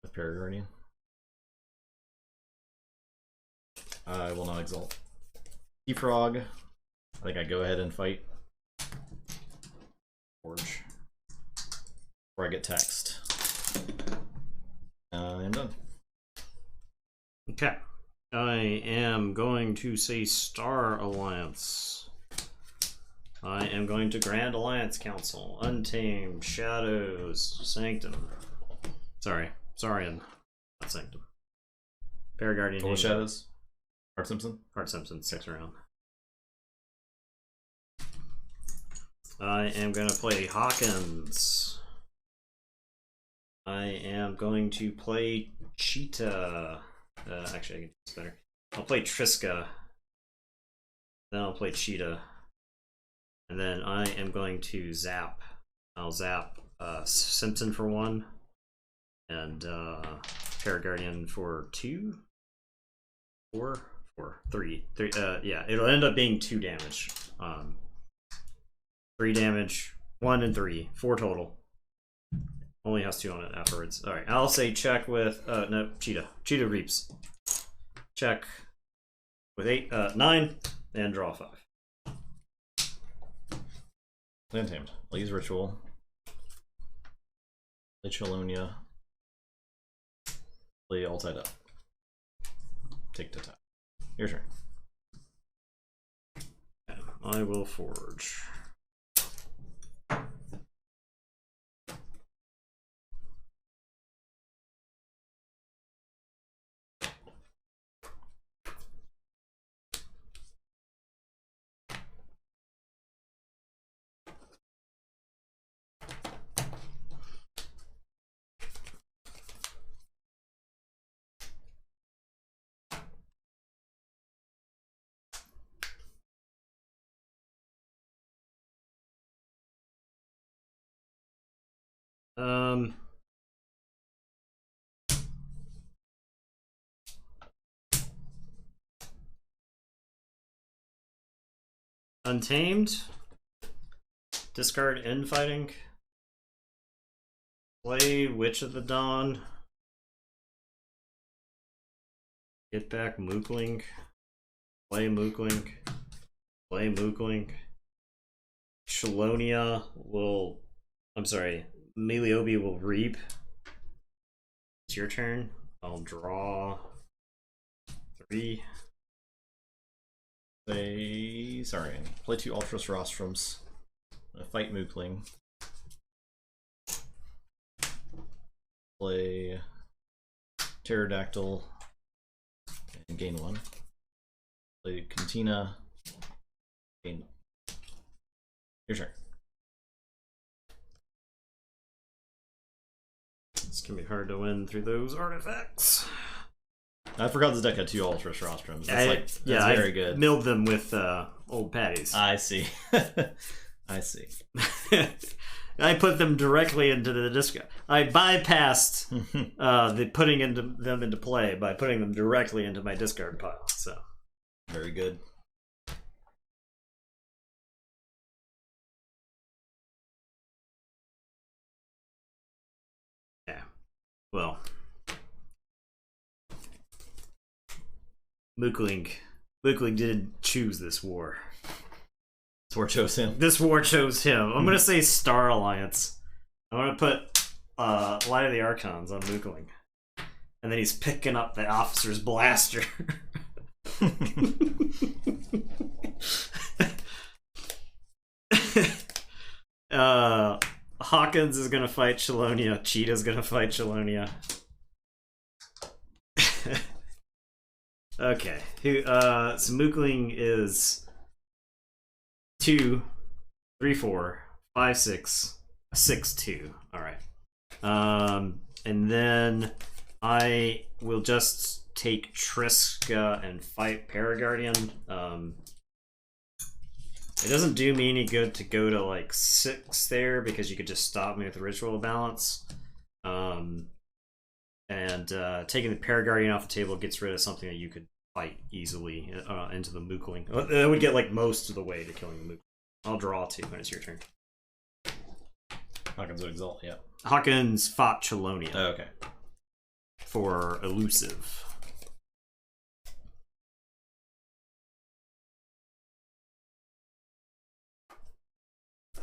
with Paraguardian. I will not Exalt. Frog. I think I go ahead and fight Forge before I get text. I'm done. Okay. I am going to say Star Alliance. I am going to Grand Alliance Council. Untamed, Shadows, Sanctum. Sorry, not Sanctum. Paraguardian. What Shadows? Art Simpson? Art Simpson, 6 round. I am going to play Hawkins. I am going to play Cheetah. Actually, I can do this better. I'll play Triska. Then I'll play Cheetah. And then I am going to zap. I'll zap Simpson for 1. And Paraguardian for 2. 4? 3. Yeah, it'll end up being 2 damage. 3 damage, 1 and 3. 4 total. Only has 2 on it afterwards. Alright, I'll say check with no, Cheetah. Cheetah reaps. Check with 9 and draw 5. Untamed. I'll use Ritual. Play Chelonia. Play all tied up. Take to tap. Your turn. I will forge. Untamed. Discard Infighting. Play Witch of the Dawn. Get back Mookling. Play Mookling. Play Mookling. Chelonia will... I'm sorry. Meliobi will reap. It's your turn. I'll draw 3. Sorry. Play 2 Ultras Rostrums. Fight Mookling. Play Pterodactyl and gain 1. Play Cantina. Gain. Your turn. It's gonna be hard to win through those artifacts. I forgot this deck had 2 Ultras Rostrums. That's very good. Milled them with old patties. I see. I see. I put them directly into the discard. I bypassed the putting them into play by putting them directly into my discard pile. So very good. Yeah. Well, Mookling didn't choose this war. This war chose him. This war chose him. I'm gonna say Star Alliance. I'm gonna put Light of the Archons on Mookling. And then he's picking up the officer's blaster. Hawkins is gonna fight Chelonia. Cheetah's gonna fight Chelonia. Okay. So Mookling is 2, 3, 4, 5, 6, 6, 2. Alright. And then I will just take Triska and fight Paraguardian. It doesn't do me any good to go to like 6 there because you could just stop me with Ritual Balance. And taking the Paraguardian off the table gets rid of something that you could fight easily into the Mookling. That would get like most of the way to killing the Mookling. I'll draw 2 when it's your turn. Hawkins would exalt, yeah. Hawkins fought Chelonia. Oh, okay. For elusive.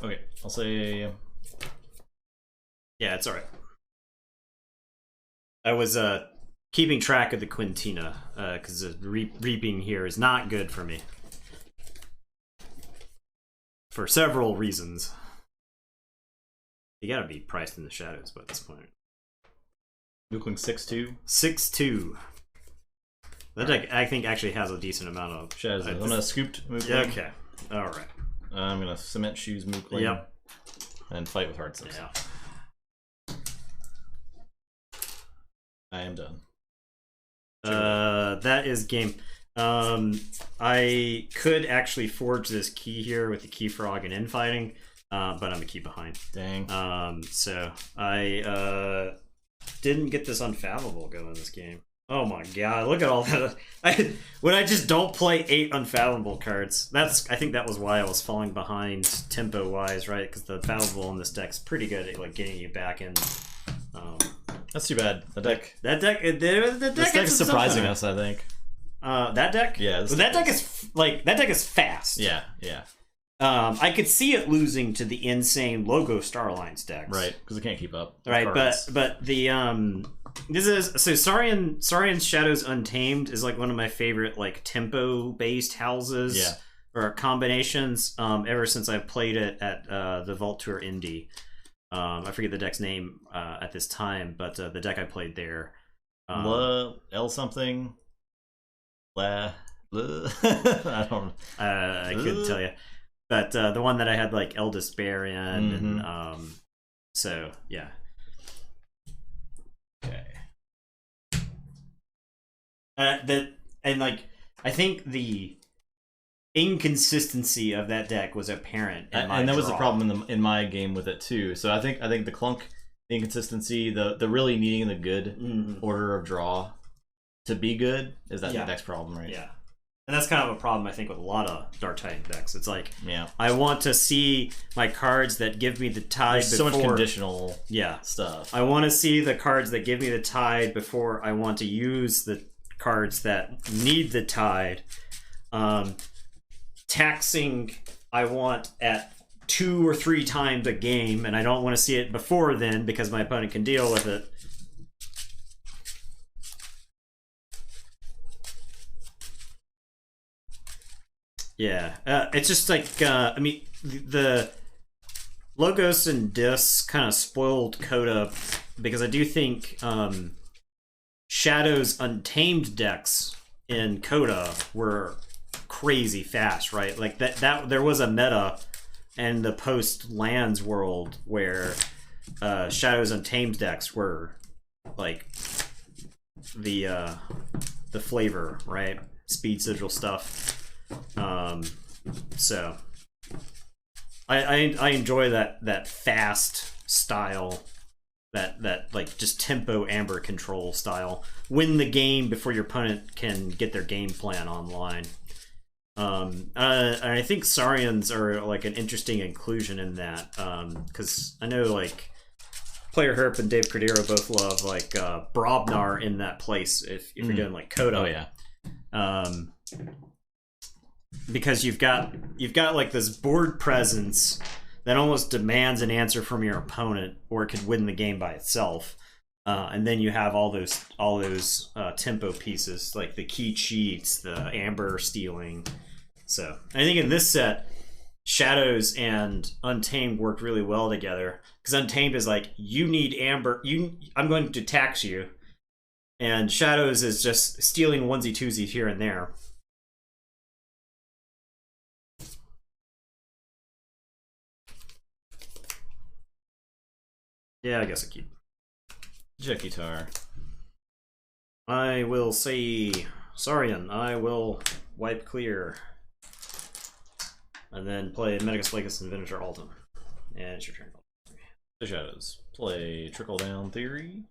Okay, I'll say... Yeah, it's alright. I was keeping track of the Quintina, because the reaping here is not good for me. For several reasons. You gotta be priced in the shadows by this point. Mookling 6-2. 6-2. That deck, I think, actually has a decent amount of shadows. I'm gonna scooped Mookling. Okay. Alright. I'm gonna cement shoes Mookling. Yep. And fight with hard subs. Yeah. I am done. That is game. I could actually forge this key here with the key frog and infighting, but I'm a key behind. Dang. So I didn't get this unfathomable going in this game. Oh my god, look at all that. When I just don't play 8 unfathomable cards, I think that was why I was falling behind tempo wise, right? Because the unfathomable in this deck's pretty good at like getting you back in. That's too bad. The deck. That deck. The This deck is surprising us, I think. That deck. Yeah. That deck is fast. Yeah. Yeah. I could see it losing to the insane Logo Starlines decks. Right, because it can't keep up. Right, but the this is so Saurian's Shadows Untamed is like one of my favorite like tempo based houses. Yeah. Or combinations. Ever since I've played it at the Vault Tour Indie. I forget the deck's name at this time, but the deck I played there. L something. I don't. I couldn't tell you, but the one that I had like El Despair in, and so yeah. Okay. And like I think the inconsistency of that deck was apparent in my and that was draw. the problem in my game with it too. So I think the clunk, the inconsistency, the really needing the good order of draw to be good is the next problem, right? Yeah. And that's kind of a problem I think with a lot of Dark Titan decks. It's like I want to see my cards that give me the tide. There's so much conditional stuff. I want to see the cards that give me the tide before I want to use the cards that need the tide. Taxing I want at 2 or 3 times a game, and I don't want to see it before then because my opponent can deal with it. Yeah, it's just like I mean the Logos and Dis kind of spoiled Coda because I do think Shadows Untamed decks in Coda were crazy fast, right? Like that there was a meta in the post lands world where Shadows Untamed decks were like the flavor, right? Speed sigil stuff. So I enjoy that fast style, that like just tempo amber control style. Win the game before your opponent can get their game plan online. And I think Saurians are like an interesting inclusion in that, because I know like Player Herp and Dave Cordero both love like Brobnar in that place if you're doing like Coda. Oh yeah. Because you've got like this board presence that almost demands an answer from your opponent, or it could win the game by itself. And then you have all those tempo pieces like the key cheats, the amber stealing. So I think in this set, Shadows and Untamed worked really well together because Untamed is like, you need amber, I'm going to tax you, and Shadows is just stealing onesie twosies here and there. Yeah, I guess I keep Jekitar. I will say Saurian. I will wipe clear. And then play Medicus Placus and Venator Altum. And it's your turn. The Shadows. Play Trickle Down Theory.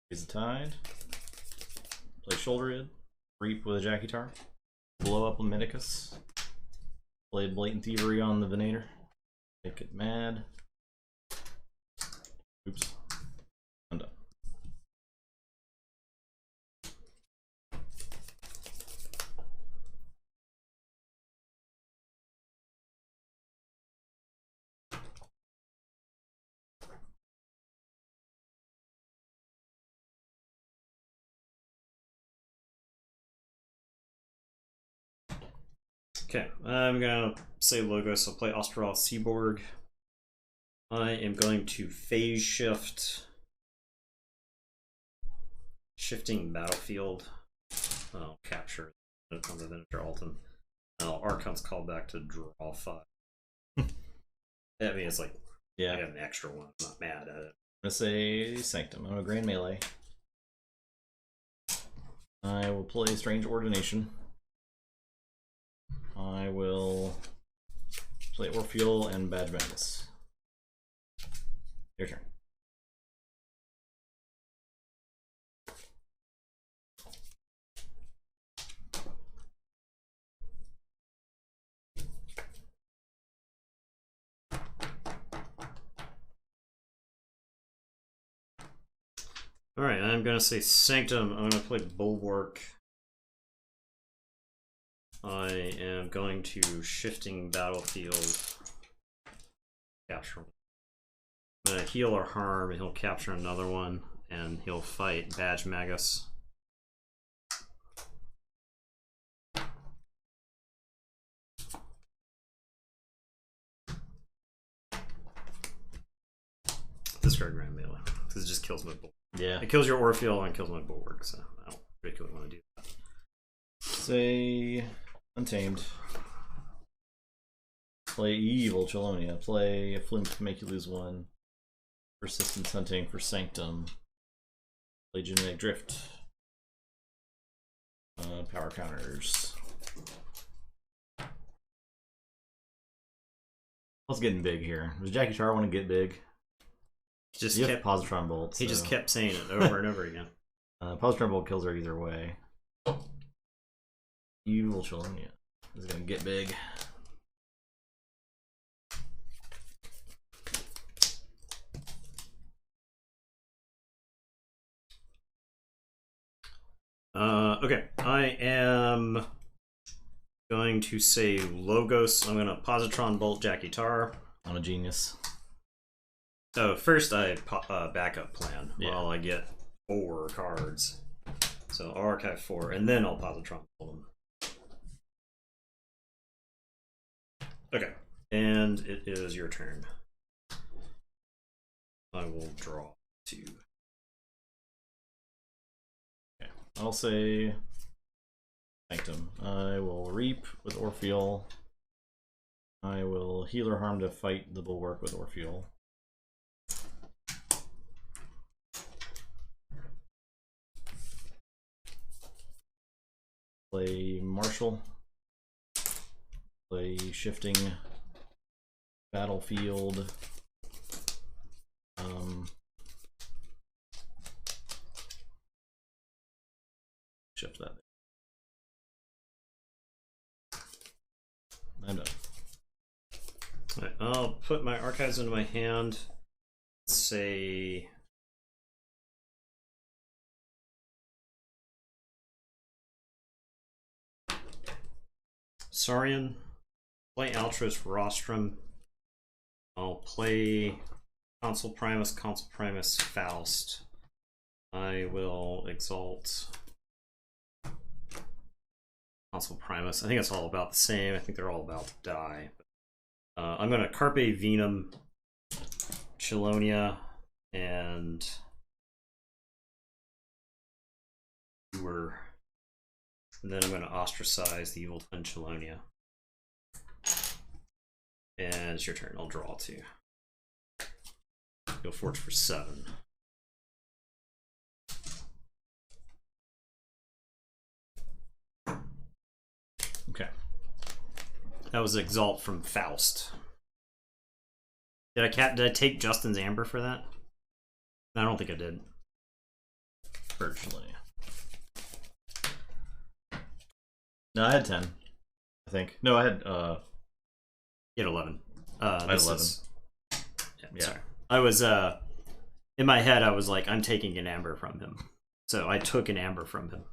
Raise the Tide. Play Shoulder Id. Reap with a Jekitar. Blow up with Medicus. Play Blatant Thievery on the Venator. Make it mad. Oops. I'm done. Okay, I'm gonna say Logos. I'll play Austral Seaborg. I am going to phase shift. Shifting Battlefield. I'll capture on the Venator Alton. Archon's called back to draw 5. I mean, it's like, yeah, I got an extra one. I'm not mad at it. I'm gonna say Sanctum. I'm a Grand Melee. I will play Strange Ordination. I will play Orpheal and Badge Magus. Your turn. Alright, I'm gonna say Sanctum. I'm gonna play Bulwark. I am going to Shifting Battlefield. Capture. I'm gonna heal or harm, and he'll capture another one, and he'll fight Badge Magus. Discard Grand Melee, because it just kills my Bulwark. Yeah. It kills your Orpheal and kills my Bulwark, so I don't particularly want to do that. Say Untamed. Play Evil Chelonia. Play a Flume to make you lose 1. Persistence Hunting for Sanctum. Play Genetic Drift. Power counters. What's getting big here? Does Jackie Char want to get big? Just you kept Positron Bolt. He just kept saying it over and over again. Positron Bolt kills her either way. Evil Chelonia is gonna get big. Okay, I am going to say Logos. I'm gonna Positron Bolt Jackie Tar. On a Genius. So first I backup plan while I get 4 cards. So I'll archive 4, and then I'll Positron Bolt them. Okay, and it is your turn. I will draw 2. Okay, I'll say Sanctum. I will Reap with Orpheal. I will Heal or Harm to fight the Bulwark with Orpheal. Play Marshal. Play Shifting Battlefield. Shift that. I'm done. Right, I'll put my archives into my hand. Say Saurian. Play Altruist Rostrum. I'll play Consul Primus, Faust. I will exalt Consul Primus. I think it's all about the same. I think they're all about to die. I'm going to Carpe Venum, Chelonia, and Doer. And then I'm going to ostracize the Evil Twin Chelonia. And it's your turn. I'll draw 2. Go Forge for 7. Okay. That was Exalt from Faust. Did I take Justin's Amber for that? I don't think I did. Virtually. No, I had 10. I think. No, I had You had 11. I had 11. Yeah. Sorry. I was in my head I was like, I'm taking an Amber from him. So I took an Amber from him.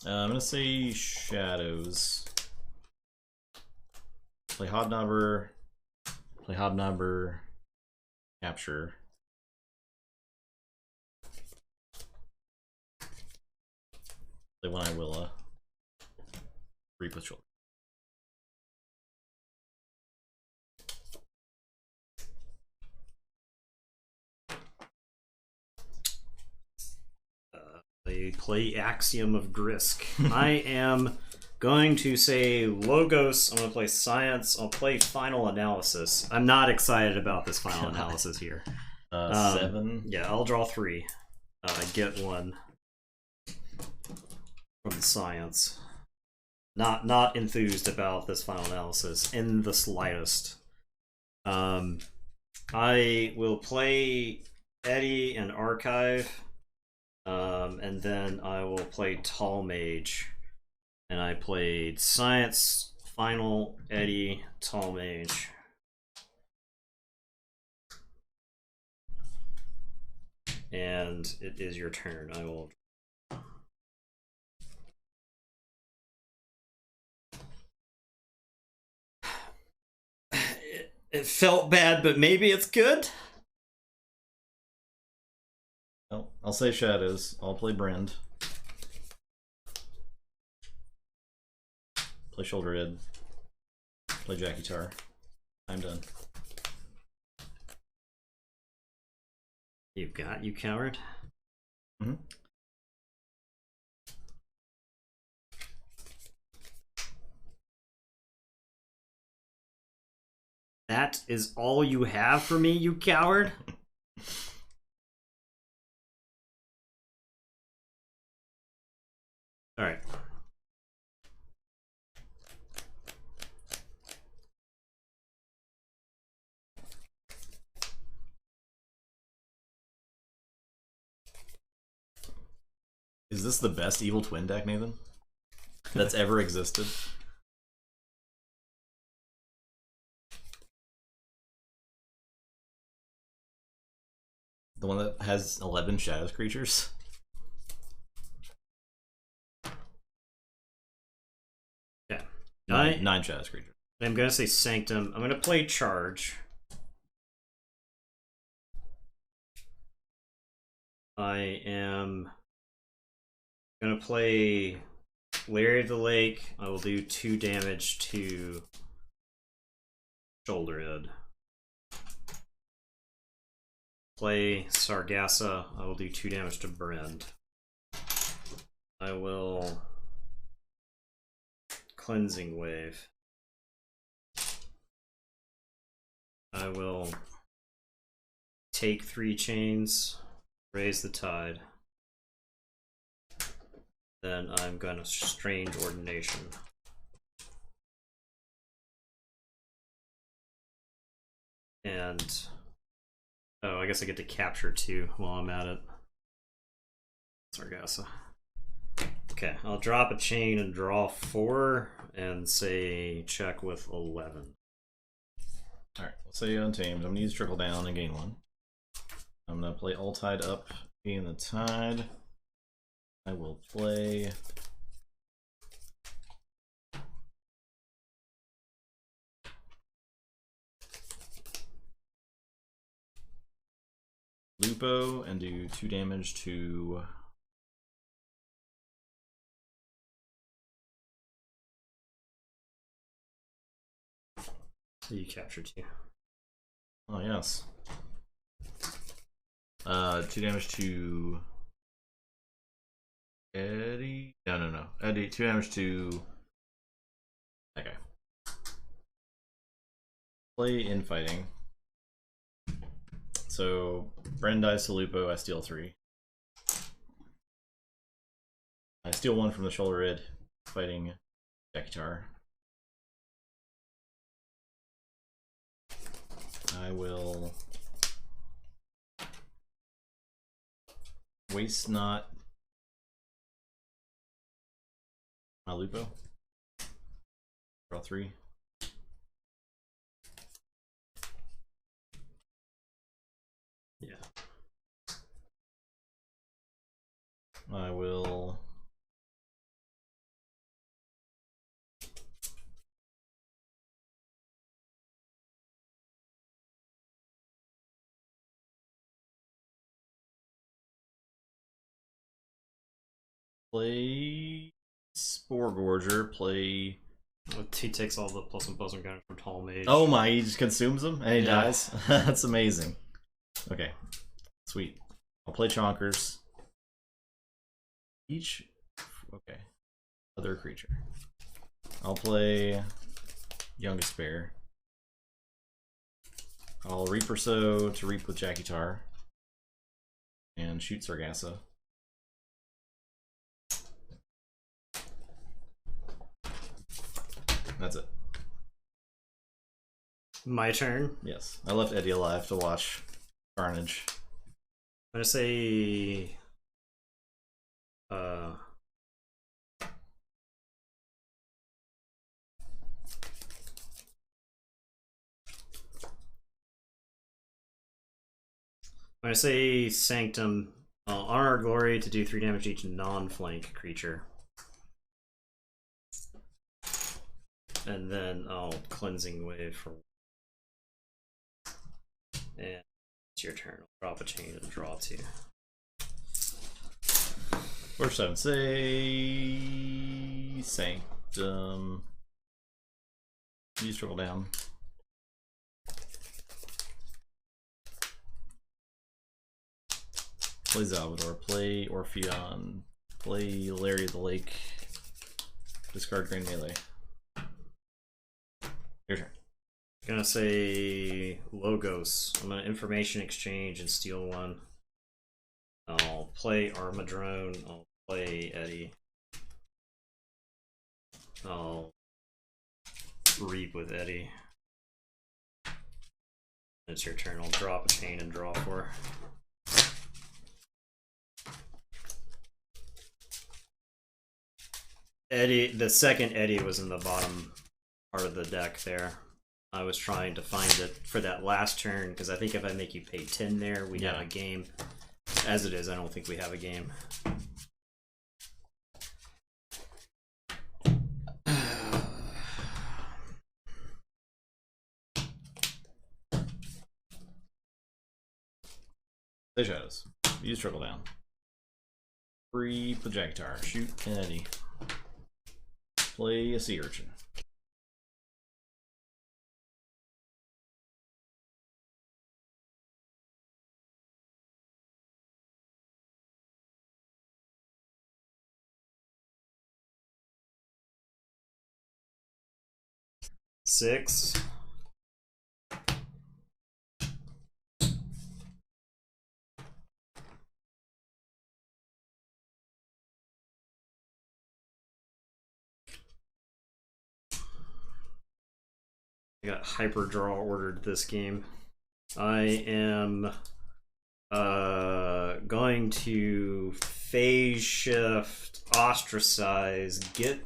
I'm gonna say Shadows. Play Hobnobber. Play Hobnobber. Capture. play one I will reap with shoulder. They play Axiom of Grisk. I am going to say Logos. I'm going to play Science. I'll play Final Analysis. I'm not excited about this Final Analysis here. 7. Yeah, I'll draw 3. I get 1 from Science. Not enthused about this Final Analysis in the slightest. I will play Eddie and Archive. And then I will play Tall Mage. And I played Science, Final, Eddie, Tall Mage. And it is your turn. I will. It felt bad, but maybe it's good. Well, I'll say Shadows. I'll play Brand. Play Shoulder Ed. Play Jackie Tar. I'm done. You've got, you coward. Mm-hmm. That is all you have for me, you coward? Alright. Is this the best Evil Twin deck, Nathan? That's ever existed? The one that has 11 Shadows creatures? Yeah. 9 Shadows creatures. I'm going to say Sanctum. I'm going to play Charge. I am going to play Larry of the Lake. I will do 2 damage to Shoulder Ed. Play Sargassa. I will do 2 damage to Brand. I will Cleansing Wave. I will take 3 chains, raise the tide. Then I'm gonna Strange Ordination. And oh, I guess I get to capture 2 while I'm at it. Sargassa. Okay, I'll drop a chain and draw 4 and say check with 11. Alright, let's say Untamed. I'm gonna use Trickle Down and gain 1. I'm gonna play All Tide up, gain the tide. I will play Lupo and do 2 damage to So you capture 2. oh yes. 2 damage to Eddie. No. Eddie, 2 damage to that guy. Play Infighting. So Bren dies to Lupo, I steal 3. I steal 1 from the Shoulder Id, fighting Jackitar. I will Waste Not my Lupo. Draw 3. Yeah. I will play Spore Gorger, play. He takes all the +1/+1 counter from Tall Mage. Oh my, he just consumes them and he dies? That's amazing. Okay, sweet. I'll play Chonkers. Each. Okay. Other creature. I'll play Youngest Bear. I'll Reaper So to Reap with Jackie Tar. And shoot Sargasso. That's it. My turn? Yes. I left Eddie alive to watch Carnage. I'm gonna say... I'm gonna say Sanctum. Honor Glory to do 3 damage to each non-flank creature. And then I'll Cleansing Wave for... And it's your turn. I'll drop a chain and draw 2. First I would say Sanctum. You scroll down. Play Salvador, play Orpheon, play Larry of the Lake, discard Green Melee. Your turn. Gonna say Logos. I'm gonna Information Exchange and steal 1. I'll play Armadrone. I'll play Eddie. I'll Reap with Eddie. It's your turn. I'll drop a chain and draw 4. Eddie, the second Eddie was in the bottom part of the deck there. I was trying to find it for that last turn because I think if I make you pay 10 there, we'd have a game. As it is, I don't think we have a game. Play Shadows. You struggle down. Free Projectar. Shoot an Eddie. Play a Sea Urchin. Six. I got hyper draw ordered this game. I am going to phase shift, ostracize, get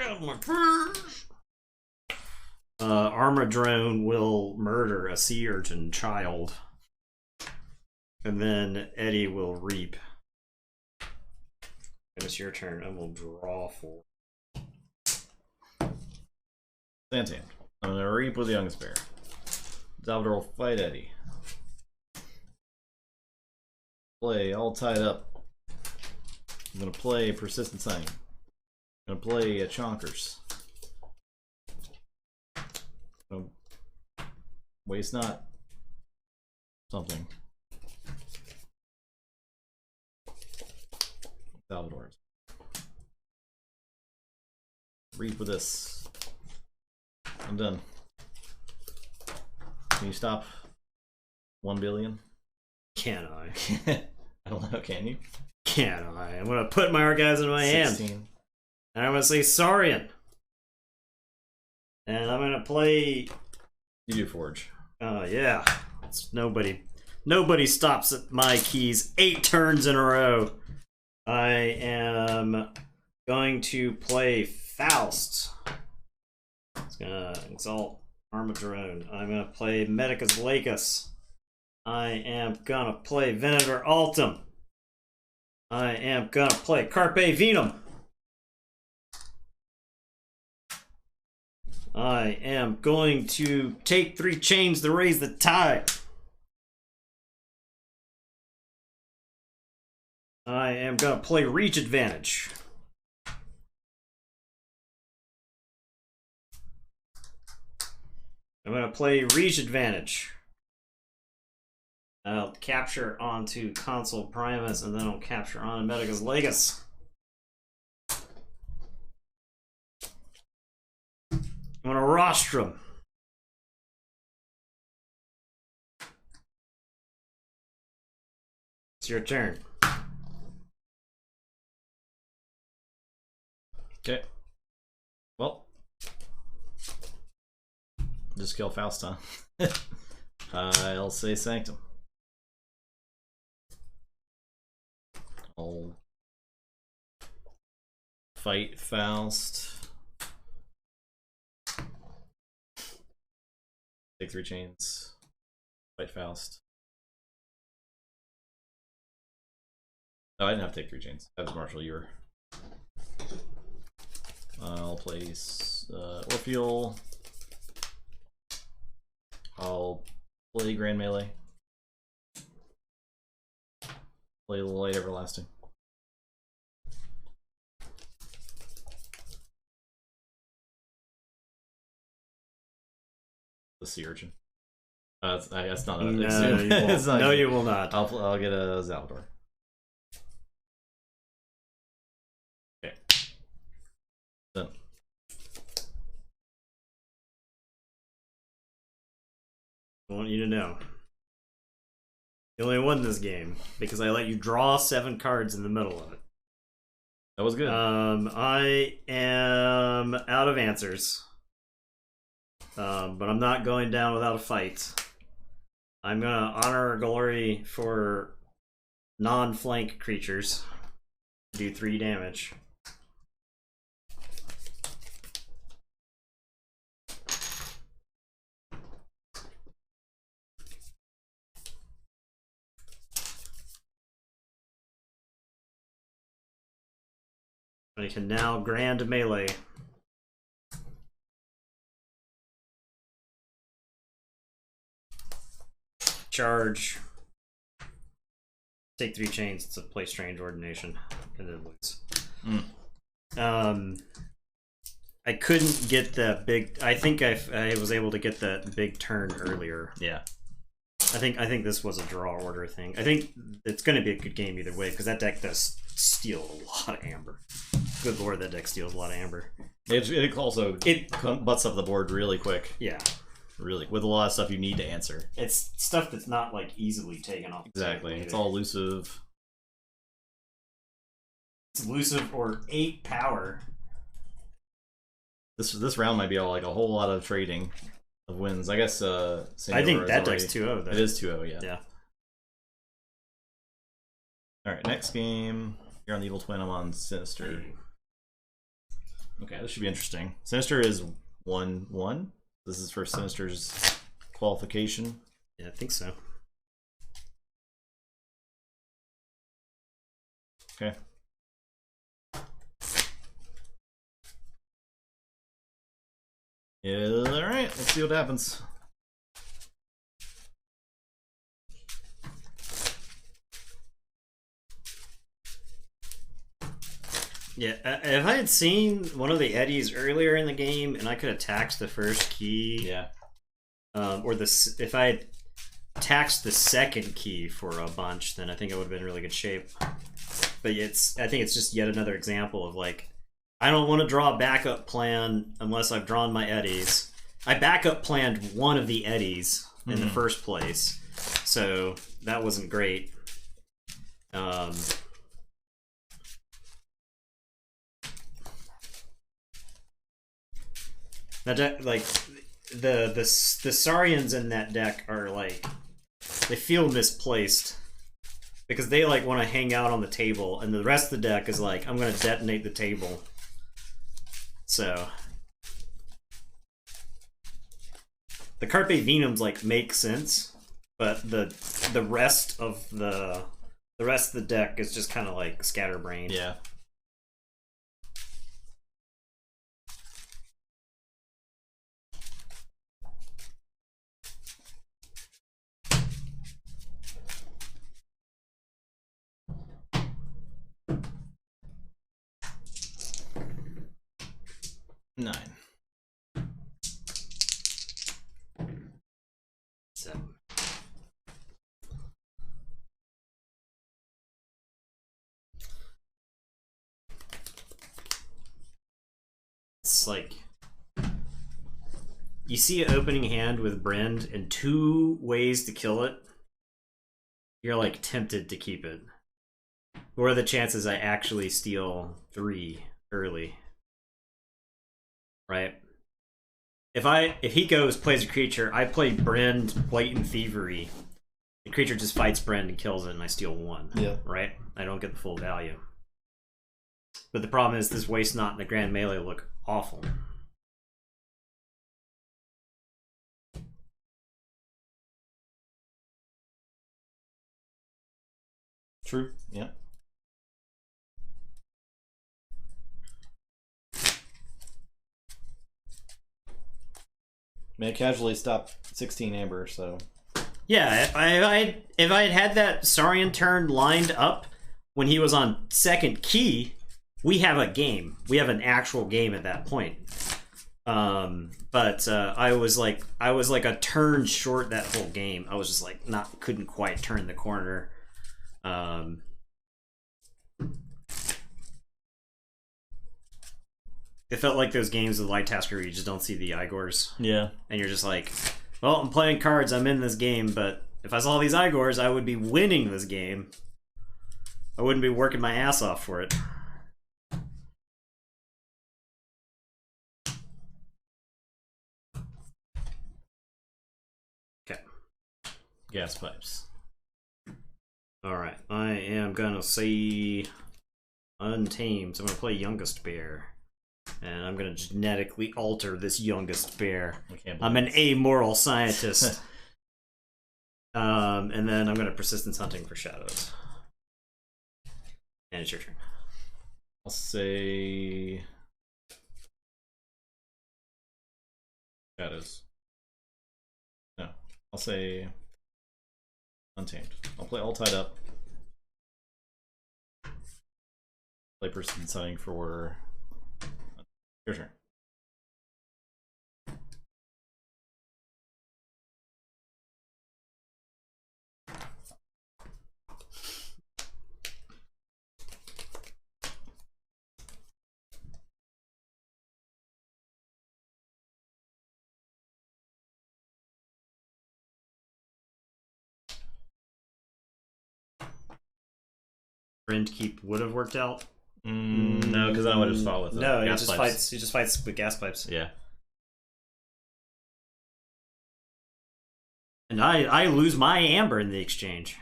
out my face. Armadrone will murder a sea urchin child, and then Eddie will reap. And it's your turn. I will draw 4. Santan. I'm gonna Reap with the Youngest Bear. Salvador will fight Eddie. Play all tied up. I'm gonna play Persistent Sign. I'm gonna play a Chonkers. Waste not something. Salvador's. Reap with this. I'm done. Can you stop 1 billion? Can I? I don't know, can you? Can I? I'm gonna put my Orgasm in my 16. hand. And I'm gonna say Saurian. And I'm gonna play... You do Forge. Oh yeah. It's nobody stops at my keys 8 turns in a row. I am going to play Faust. It's gonna exalt Armadrone. I'm gonna play Medicus Lacus. I am gonna play Venator Altum. I am gonna play Carpe Venum. I am going to take 3 chains to raise the tide. I am gonna play Reach Advantage. I'm going to play Reach Advantage. I'll capture onto Consul Primus, and then I'll capture onto Medica's Legus. I'm going to Rostrum. It's your turn. Okay. Well, just kill Faust, huh? I'll say Sanctum. I'll fight Faust. Take 3 chains. Fight Faust. Oh, I didn't have to take 3 chains. That was Marshall. You were. I'll place Orpheal. I'll play Grand Melee. Play Light Everlasting. The Sea Urchin. That's not a. No, you won't. It's not, no, you will not. I'll get a Zaldor. Okay. Then. I want you to know. You only won this game because I let you draw 7 cards in the middle of it. That was good. I am out of answers. But I'm not going down without a fight. I'm gonna honor glory for non-flank creatures. Do 3 damage. I can now Grand Melee. Charge. Take 3 chains to play Strange Ordination, and then lose. I couldn't get that big. I think I was able to get that big turn earlier. Yeah. I think this was a draw order thing. I think it's going to be a good game either way because that deck does steal a lot of amber. Good lord, that deck steals a lot of amber. It also butts up the board really quick. Yeah. Really, with a lot of stuff you need to answer. It's stuff that's not like easily taken off. Exactly. It's all elusive. It's elusive or 8 power. This round might be all like a whole lot of trading of wins. I guess. I think that deck's 2-0. It is 2-0. Yeah. Yeah. All right. Next game. You're on the Evil Twin. I'm on Sinister. Okay, this should be interesting. Sinister is 1-1. This is for Sinister's qualification. Yeah, I think so. Okay. All right, let's see what happens. Yeah, if I had seen one of the eddies earlier in the game and I could have taxed the first key, yeah, or if I had taxed the second key for a bunch, then I think I would have been in really good shape. But I think it's just yet another example of like, I don't want to draw a backup plan unless I've drawn my eddies. I backup planned one of the eddies in the first place, so that wasn't great. That deck, like the Saurians in that deck are like, they feel misplaced because they like want to hang out on the table, and the rest of the deck is like, I'm gonna detonate the table. So the Carpe Venums like make sense, but the rest of the deck is just kind of like scatterbrained. Yeah. it's like you see an opening hand with Brand and 2 ways to kill it. You're like tempted to keep it. What are the chances I actually steal 3 early? Right? If he plays a creature, I play Brand, Blatant Thievery. The creature just fights Brand and kills it, and I steal 1. Yeah. Right? I don't get the full value. But the problem is this Waste Not and the Grand Melee look awful. True. Yeah. Man, casually stopped 16 Amber, so. Yeah, if I had that Saurian turn lined up when he was on 2nd key, we have a game. We have an actual game at that point. But I was like a turn short that whole game. I was just like couldn't quite turn the corner. It felt like those games with Light Tasker where you just don't see the Igors. Yeah. And you're just like, well, I'm playing cards, I'm in this game, but if I saw these Igors, I would be winning this game. I wouldn't be working my ass off for it. Okay. Gas pipes. Alright, I am gonna say Untamed, so I'm gonna play Youngest Bear. And I'm gonna genetically alter this Youngest Bear. I'm an amoral scientist. And then I'm gonna Persistence Hunting for Shadows. And it's your turn. I'll say Shadows. No, I'll say Untamed. I'll play All Tied Up. Play Persistence Hunting for your turn. Friend Keep would have worked out. No, because I would have fought with no. He just fights with gas pipes. Yeah. And I lose my Amber in the exchange.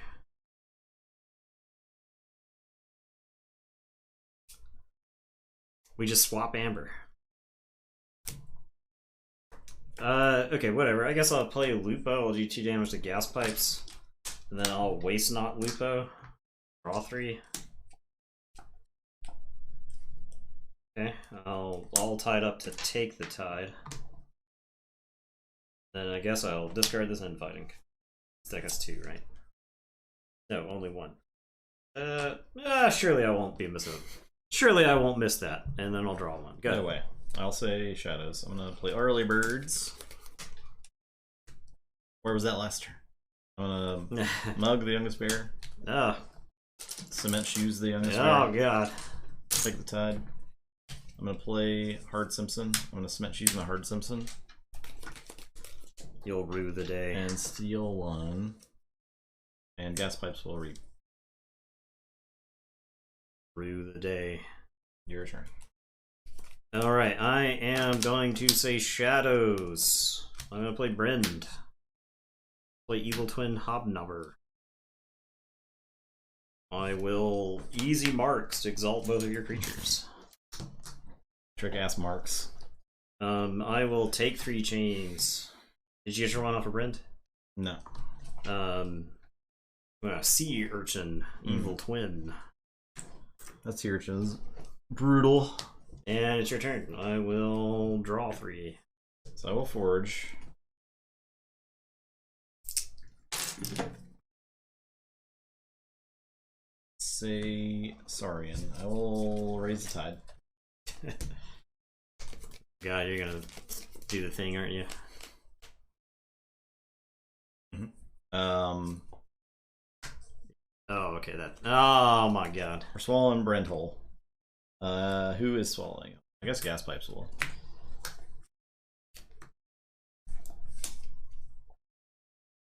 We just swap Amber. Okay, whatever. I guess I'll play Lupo. I'll do 2 damage to gas pipes. And then I'll Waste Not Lupo. Draw 3. Okay, I'll All Tied Up to take the Tide. Then I guess I'll discard this Infighting. This deck has 2, right? No, only 1. Surely I won't be missing. Surely I won't miss that, and then I'll draw 1. Go By the way, I'll say Shadows. I'm gonna play Early Birds. Where was that last turn? I'm gonna Mug the Youngest Bear. Oh. Cement Shoes the Youngest Bear. Oh god. Take the Tide. I'm gonna play Hard Simpson. I'm gonna Cement Shoes my Hard Simpson. You'll rue the day. And steal 1. And Gas Pipes will reap. Rue the day. Your turn. Alright, I am going to say Shadows. I'm gonna play Brend. Play Evil Twin Hobnobber. I will easy marks to exalt both of your creatures. Trick ass marks. I will take 3 chains. Did you get your one off of Brent? No. Sea Urchin, Evil Twin. That's Sea Urchin's brutal. And it's your turn. I will draw 3. So I will Forge. Say Saurian. I will raise the tide. God, you're gonna do the thing, aren't you? Mm-hmm. Oh, okay. That. Oh my God. We're swallowing Brenthole. Who is swallowing? I guess Gas Pipes will.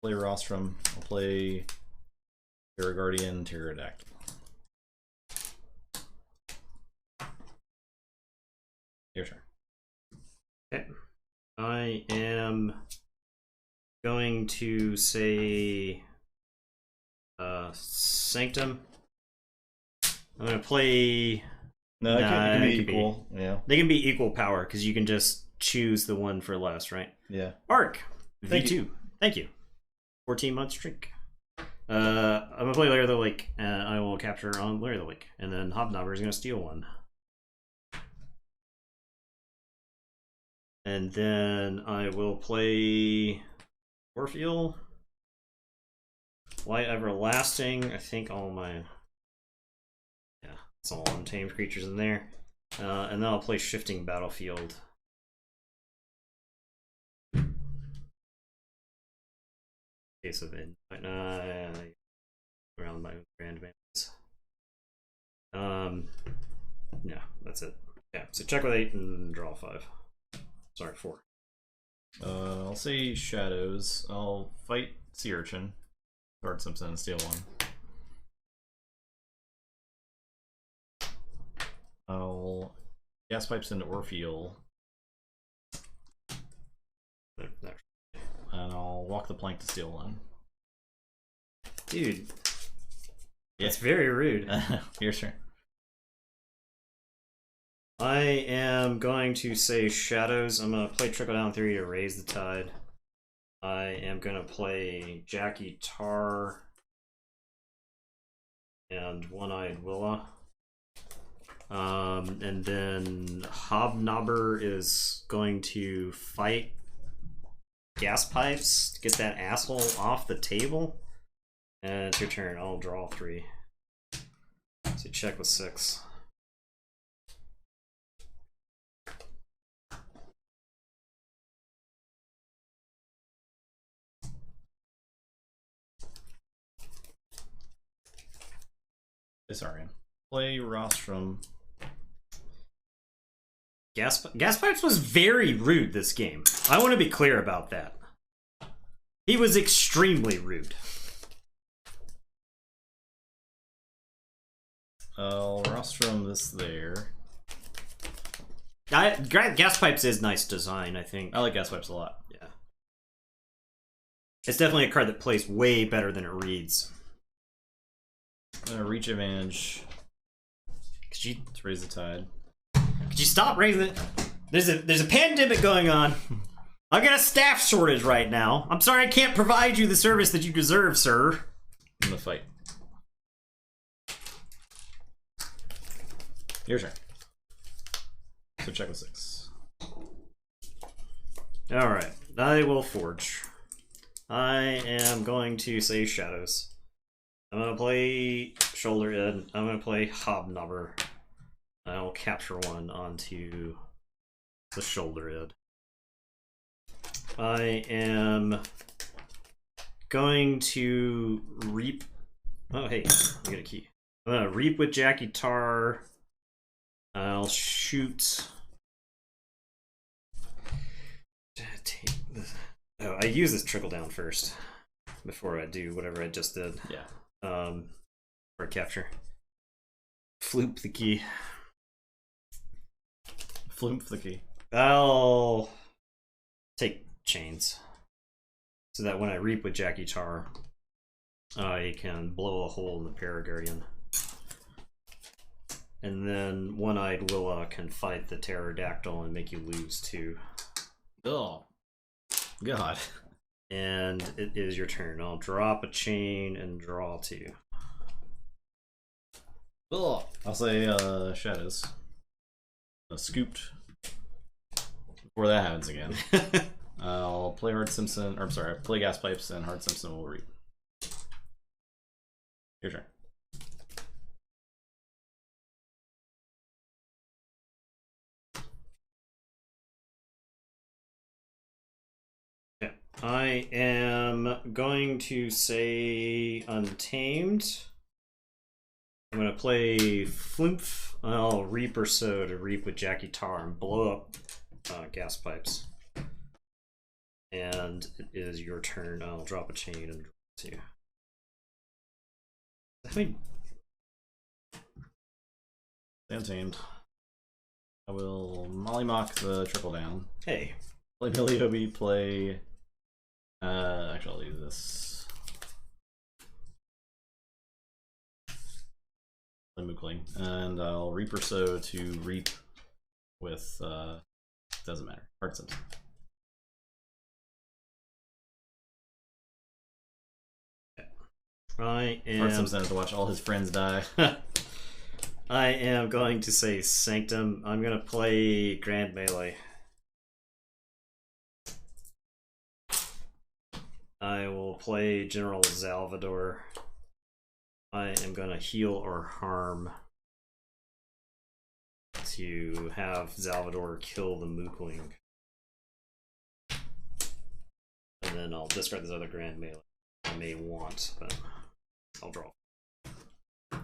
Play Rostrum. I'll play Terra Guardian, Pterodactyl. Your turn. Okay. I am going to say Sanctum. I'm going to play... No, it can be equal. Yeah. They can be equal power, because you can just choose the one for less, right? Yeah. Arc. V2. Thank you. 14-month streak. I'm going to play Lair of the Lake. I will capture on Lair of the Lake. And then Hobnobber is going to steal one. And then I will play Orpheal. Light Everlasting. I think all my... Yeah, it's all untamed creatures in there. And then I'll play Shifting Battlefield. Case of it. Around my grand bands. Yeah, that's it. Yeah, so check with 8 and draw 5. Sorry, 4. I'll say Shadows. I'll fight Sea Urchin. Guard Simpson and steal 1. I'll Gas Pipes into Orpheal. And I'll walk the plank to steal 1. Dude. That's very rude. Your turn. I am going to say Shadows. I'm going to play Trickle Down 3 to raise the tide. I am going to play Jackie Tar and One-Eyed Willa. And then Hobnobber is going to fight Gas Pipes to get that asshole off the table. And it's your turn. I'll draw 3. So check with 6. Sorry. Play Rostrum. Gas Pipes was very rude this game. I want to be clear about that. He was extremely rude. I'll Rostrum this there. Gas Pipes is nice design, I think. I like Gas Pipes a lot. Yeah. It's definitely a card that plays way better than it reads. I'm gonna reach advantage. Could you to raise the tide? Could you stop raising it? There's a pandemic going on. I've got a staff shortage right now. I'm sorry I can't provide you the service that you deserve, sir. In the fight. Your turn. So check with 6. Alright. I will forge. I am going to say Shadows. I'm going to play Shoulder Ed. I'm going to play Hobnobber. I'll capture 1 onto the Shoulder Ed. I am going to Reap. Oh, hey, I got a key. I'm going to Reap with Jackie Tar. I'll shoot. Oh, I use this trickle down first before I do whatever I just did. Yeah. For capture. Floop the key. Floop the key. I'll take chains. So that when I reap with Jackie Tar, I can blow a hole in the Paraguardian. And then One-Eyed Willa can fight the Pterodactyl and make you lose 2. Oh. God. And it is your turn. I'll drop a chain and draw 2. Oh. I'll say Shadows. Scooped. Before that happens again. I'll play Hard Simpson, or I'm sorry, play Gas Pipes and Hard Simpson will reap. Your turn. Yeah. I am going to say Untamed. I'm going to play Flumph. I'll Reap or so to reap with Jackie Tar and blow up Gas Pipes. And it is your turn. I'll drop a chain and draw 2. I mean, Untamed. I will Mollymock the trickle down. Hey. Play Milliobi, play... actually, I'll use this. Play Mookling. And I'll Reaper Sow to reap with... doesn't matter. Heart Sims. I am... Heart Sims has to watch all his friends die. I am going to say Sanctum. I'm going to play Grand Melee. I will play General Salvador. I am going to heal or harm to have Salvador kill the Mookling. And then I'll discard this other Grand Melee I may want, but I'll draw.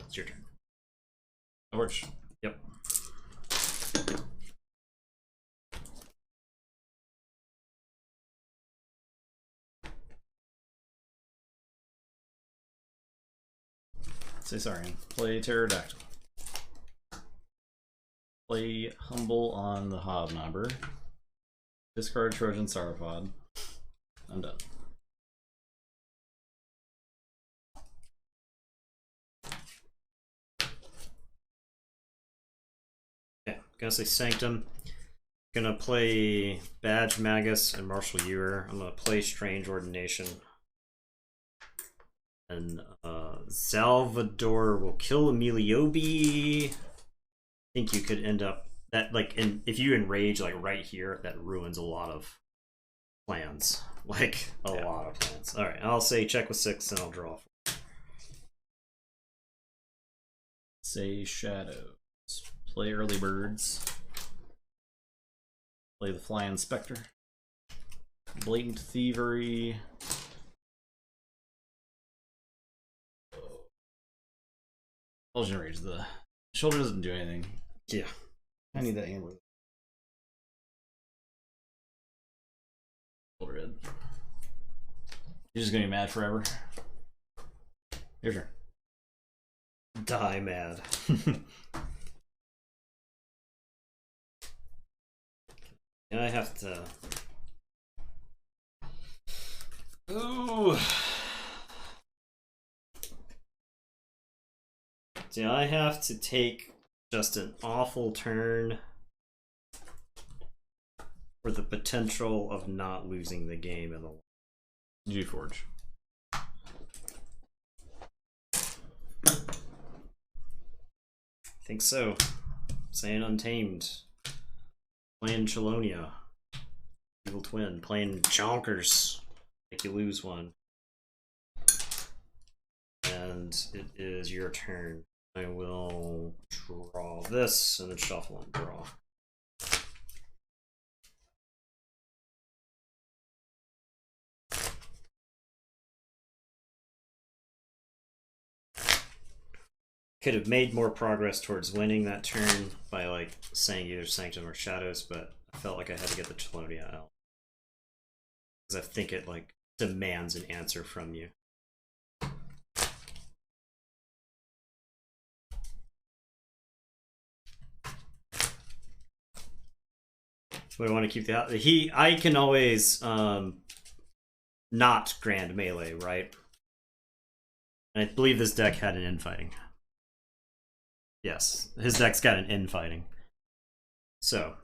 It's your turn. That works. Yep. Say sorry. Play Pterodactyl. Play Humble on the Hobnobber. Discard Trojan Sauropod. I'm done. Okay, gonna say Sanctum. Gonna play Badge Magus and Marshal Ewer. I'm gonna play Strange Ordination. And Salvador will kill Emiliobi. I think you could end up that if you enrage like right here, that ruins a lot of plans. Like a lot of plans. Alright, I'll say check with 6 and I'll draw. Say Shadows. Play Early Birds. Play the Flying Spectre. Blatant Thievery. I'll generate the shoulder doesn't do anything. Yeah. I need that amber. Shoulder head. You're just gonna be mad forever. Your turn. Die mad. And I have to. Ooh. Do I have to take just an awful turn for the potential of not losing the game in the Keyforge. I think so. Saying Untamed. Playing Chelonia. Evil Twin. Playing Jonkers. Make you lose one. And it is your turn. I will draw this and then shuffle and draw. Could have made more progress towards winning that turn by like saying either Sanctum or Shadows, but I felt like I had to get the Chelonia out because I think it like demands an answer from you. So I want to keep the I can always not Grand Melee, right? And I believe this deck had an infighting. Yes, his deck's got an infighting. So,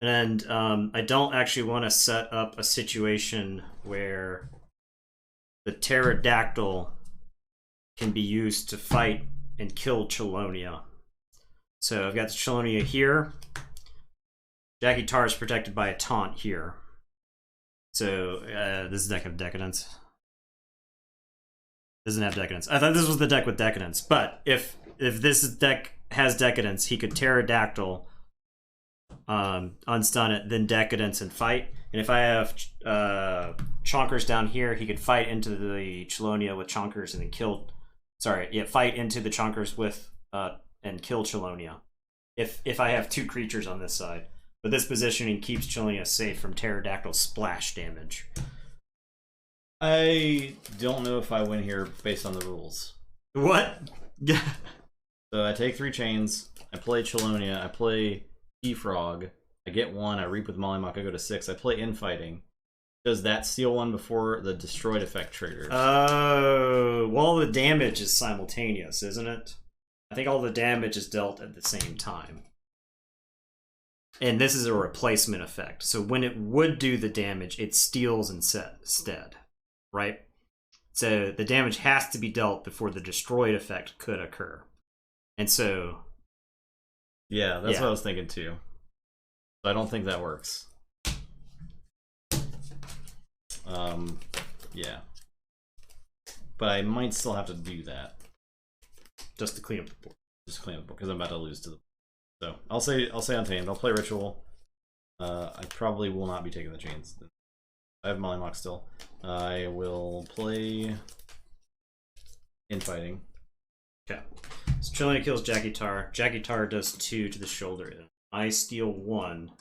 and I don't actually want to set up a situation where the Pterodactyl can be used to fight and kill Chelonia. So I've got the Chelonia here. Jackie Tar is protected by a taunt here. So this deck have Decadence. Doesn't have Decadence. I thought this was the deck with Decadence, but if this deck has Decadence, he could Pterodactyl, unstun it, then Decadence and fight. And if I have Chonkers down here, he could fight into the Chelonia with Chonkers and then kill. Sorry, yeah, fight into the Chonkers with and kill Chelonia. If I have 2 creatures on this side. but this positioning keeps Chelonia safe from pterodactyl splash damage. I don't know if I win here based on the rules. What? So I take 3 chains, I play Chelonia, I play Keyfrog, I get 1, I reap with Mollymawk, I go to 6, I play Infighting. Does that steal 1 before the destroyed effect triggers? Oh, well, the damage is simultaneous, isn't it? I think all the damage is dealt at the same time. And this is a replacement effect. So when it would do the damage, it steals instead, right? So the damage has to be dealt before the destroyed effect could occur. And so... Yeah, that's what I was thinking too. I don't think that works. Yeah. But I might still have to do that. Just to clean up the board. Just clean up the board, because I'm about to lose to the... So, I'll say Untamed. I'll play Ritual. I probably will not be taking the chains. I have Mollymawk still. I will play Infighting. Okay. So Chelonia kills Jackie Tar. Jackie Tar does 2 to the shoulder. I steal 1.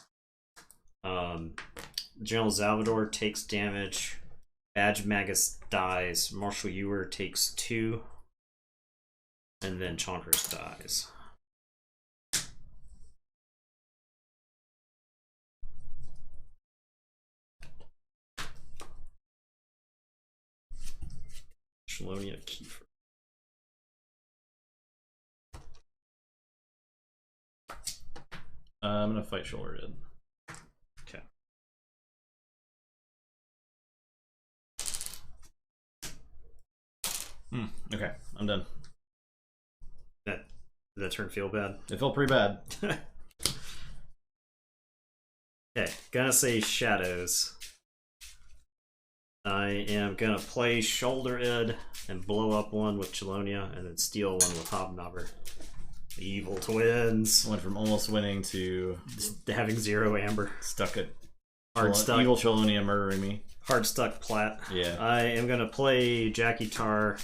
General Salvador takes damage. Badge Magus dies. Marshal Ewer takes 2. And then Chonkers dies. Chelonia Keyforge. I'm gonna fight Shoulder Dead. Okay. Okay, I'm done. Did that turn feel bad? It felt pretty bad. Okay, gonna say Shadows. I am gonna play Shoulder Ed and blow up 1 with Chelonia, and then steal 1 with Hobnobber. The evil twins. Went from almost winning to having 0 amber. Stuck at Hard stuck. Evil Chelonia murdering me. Hard stuck plat. Yeah. I am gonna play Jackie Tar.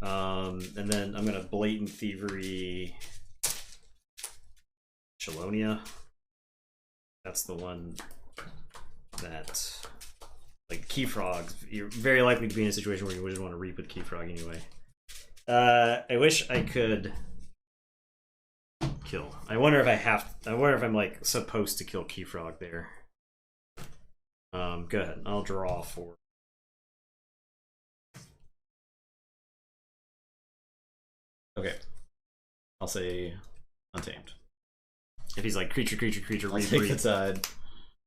And then I'm gonna Blatant Thievery Chelonia. That's the one that, like, Keyfrog, you're very likely to be in a situation where you wouldn't want to reap with Keyfrog anyway. I wish I could kill. I wonder if I'm like supposed to kill Keyfrog there. Go ahead. I'll draw 4. Okay. I'll say Untamed. If he's like creature, I'll take the tide.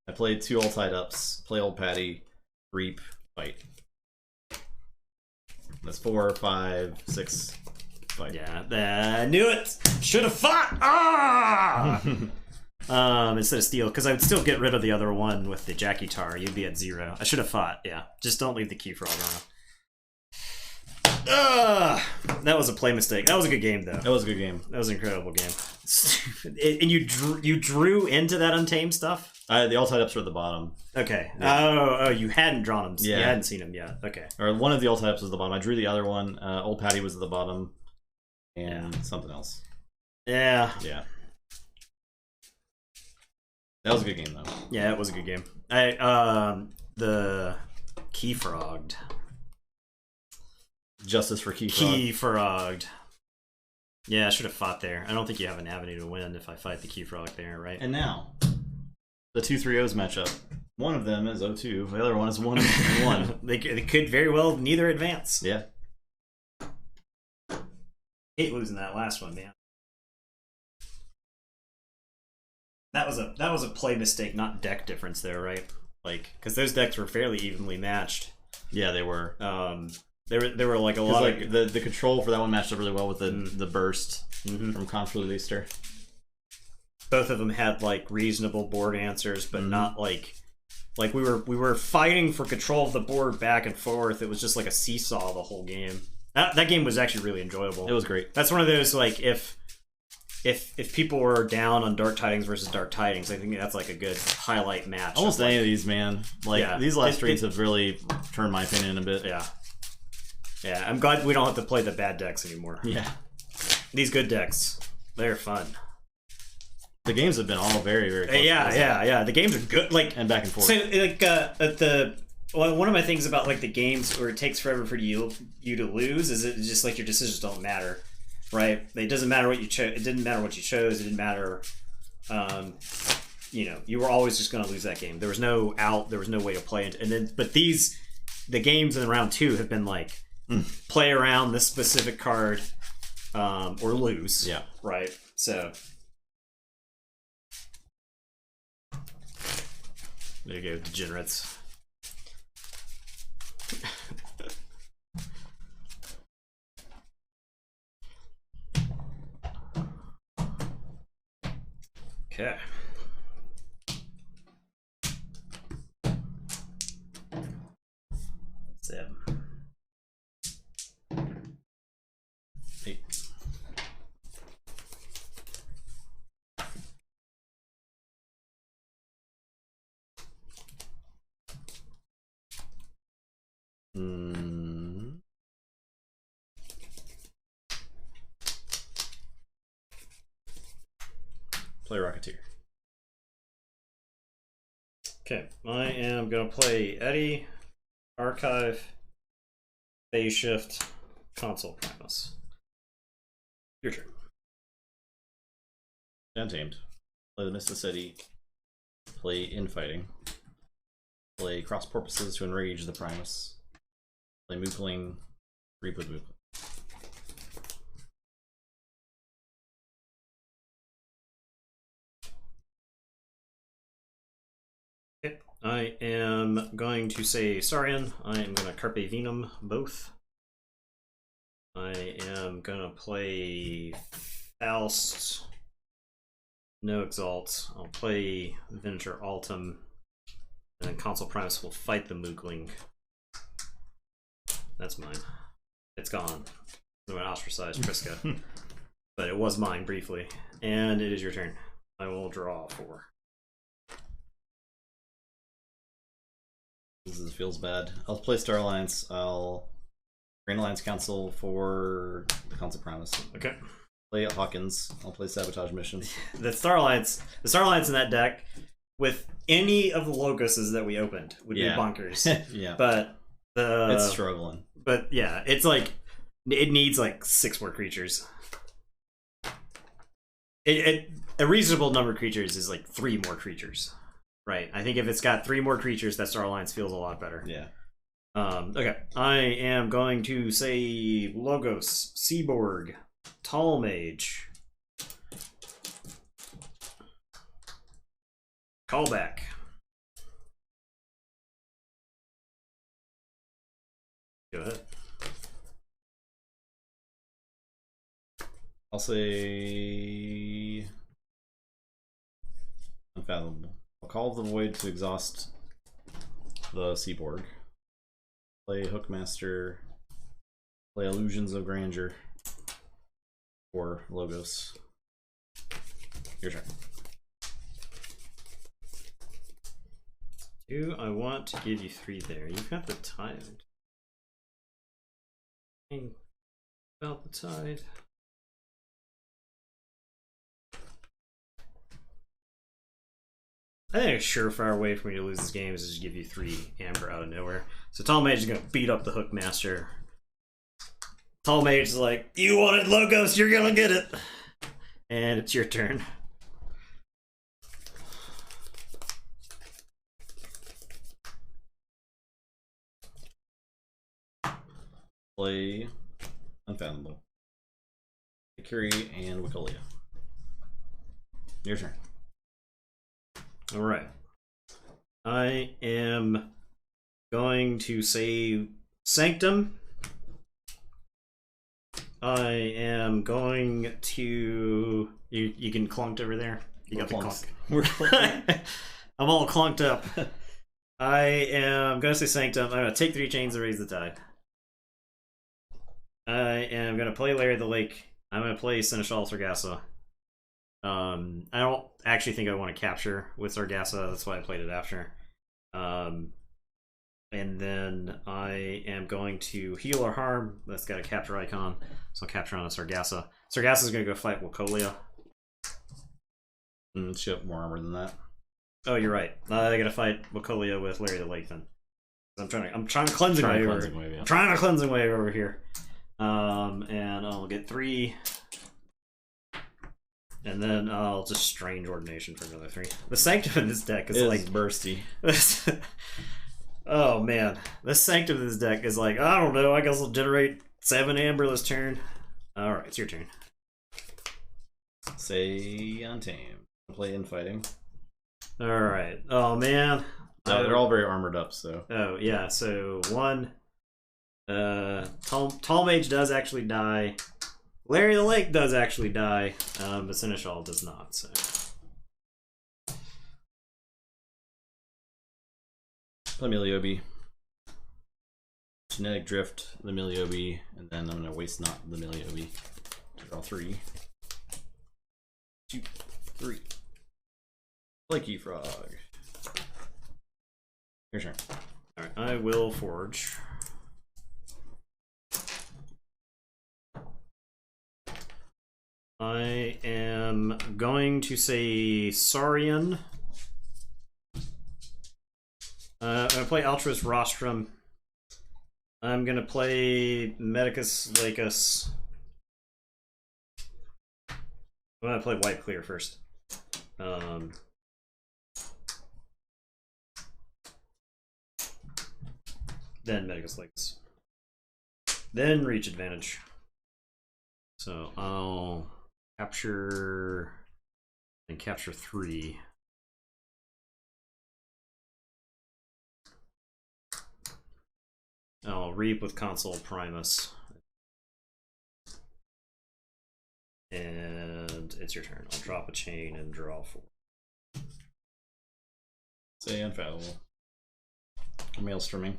I played 2 all tied ups. Play Old Patty, reap, fight. That's 4, 5, 6, fight. Yeah, I knew it. Should have fought. Instead of steal, because I would still get rid of the other one with the Jackie Tar. You'd be at 0. I should have fought. Yeah, just don't leave the Keyfrog on. That was a play mistake. That was a good game, though. That was a good game. That was an incredible game. And you drew into that Untamed stuff? The all tied ups are at the bottom. Okay. Yeah. Oh, you hadn't drawn them. Yeah. You hadn't seen them yet. Okay. Or one of the all tied ups was at the bottom. I drew the other one. Old Patty was at the bottom. And something else. Yeah. Yeah. That was a good game, though. Yeah, it was a good game. The Keyfrogged. Justice for Keyfrog. Keyfrogged. Yeah, I should have fought there. I don't think you have an avenue to win if I fight the Keyfrog there, right? And now, the 2-3-0s matchup. One of them is 0-2. The other one is 1-1. They could very well neither advance. Yeah. Hate losing that last one, man. That was a play mistake, not deck difference there, right? Like, because those decks were fairly evenly matched. Yeah, they were. There were like a lot like of the control for that one matched up really well with the burst from Conflict of Easter. Both of them had like reasonable board answers, but not like we were fighting for control of the board back and forth. It was just like a seesaw the whole game. That game was actually really enjoyable. It was great. That's one of those, like, if people were down on Dark Tidings versus Dark Tidings, I think that's like a good highlight match. Almost any of these, man. Like these last streams have really turned my opinion a bit. Yeah. Yeah, I'm glad we don't have to play the bad decks anymore. Yeah. These good decks, they're fun. The games have been all very, very close. Yeah. The games are good, like, and back and forth. So, like, one of my things about like the games where it takes forever for you to lose is it just like your decisions don't matter, right? It doesn't matter what you chose. It didn't matter what you chose. It didn't matter. You were always just going to lose that game. There was no out. There was no way to play it. And then, but the games in round 2 have been like play around this specific card, or lose. Yeah. Right. So. There you go, degenerates. Okay. Seven. 8. Play Rocketeer. Okay, I am going to play Eddie, Archive, Phase Shift, Console Primus. Your turn. Untamed. Play the Mysticity. Play Infighting. Play Cross Purposes to enrage the Primus. Play Mookling. Reap with Mookling. Okay. I am going to say Saurian. I am going to Carpe Venum both. I am going to play Faust. No Exalt. I'll play Venator Altum. And then Console Primus will fight the Mookling. That's mine. It's gone. I'm going to ostracize Triska. But it was mine briefly. And it is your turn. I will draw 4. This feels bad. I'll play Star Alliance. I'll Grand Alliance Council for the Console Primus. Okay. Play Hawkins. I'll play Sabotage Mission. The Star Alliance in that deck with any of the Logoses that we opened would be bonkers. Yeah. But it's struggling. But yeah, it's like it needs like 6 more creatures. A reasonable number of creatures is like 3 more creatures. Right. I think if it's got 3 more creatures, that Star Alliance feels a lot better. Yeah. Okay. I am going to say Logos, Seaborg, Tall Mage, Callback. Go ahead. I'll say Unfathomable. I'll Call of the Void to exhaust the Seaborg. Play Hookmaster. Play Illusions of Grandeur. Or Logos. Your turn. Do I want to give you 3 there? You've got the Tide. About the Tide. I think a surefire way for me to lose this game is to just give you 3 Amber out of nowhere. So Tall Mage is going to beat up the Hookmaster. Tall Mage is like, you wanted Logos, you're going to get it. And it's your turn. Play Unfathomable. Ikuri and Wikolia. Your turn. Alright. I am going to say Sanctum. I am going to... You can clunked over there? You got the clunk. We're I'm all clunked up. I am going to say Sanctum. I'm going to take 3 chains and raise the tide. I am going to play Larry the Lake. I'm going to play Seneschal Sargasso. I don't actually think I want to capture with Sargasso. That's why I played it after. And then I am going to heal or harm. That's got a capture icon. So I'll capture on a Sargasso. Sargasso is going to go fight Wikolia. She have more armor than that. Oh, you're right. I gotta fight Wacolia with Larry the Lake then. I'm trying to cleansing wave. I'm trying to cleansing wave over here. And I'll get 3. And then I'll just Strange Ordination for another 3. The Sanctum in this deck is like bursty. Oh man, the Sanctum in this deck is like, I don't know. I guess I'll generate 7 amber this turn. All right, it's your turn. Say Untamed. Play Infighting. All right. Oh man. They're all very armored up, so. Oh yeah. So 1. Tall Mage does actually die. Larry the Lake does actually die, but Seneschal does not. So. Play Miliobi. Genetic Drift, the Miliobi, and then I'm gonna waste not the Miliobi. Draw 3. 2, 3. Play Keyforge. Your turn. Alright, I will forge. I am going to say Saurian. I'm going to play Altruist Rostrum. I'm going to play Medicus Lacus. I'm going to play White Clear first. Then Medicus Lacus. Then Reach Advantage. So I'll capture and capture 3. I'll Reap with Console Primus. And it's your turn. I'll drop a chain and draw 4. Say Unfathomable. Maelstroming.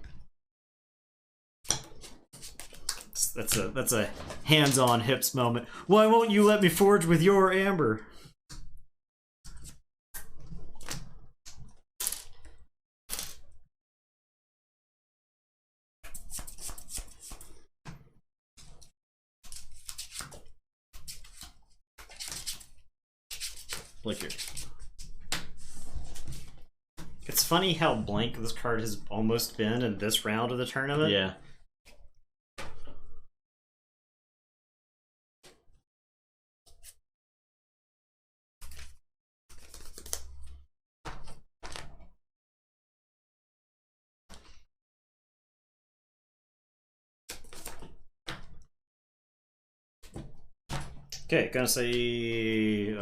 That's a hands-on hips moment. Why won't you let me forge with your amber? Like here. It's funny how blank this card has almost been in this round of the tournament. Yeah. Okay, gonna say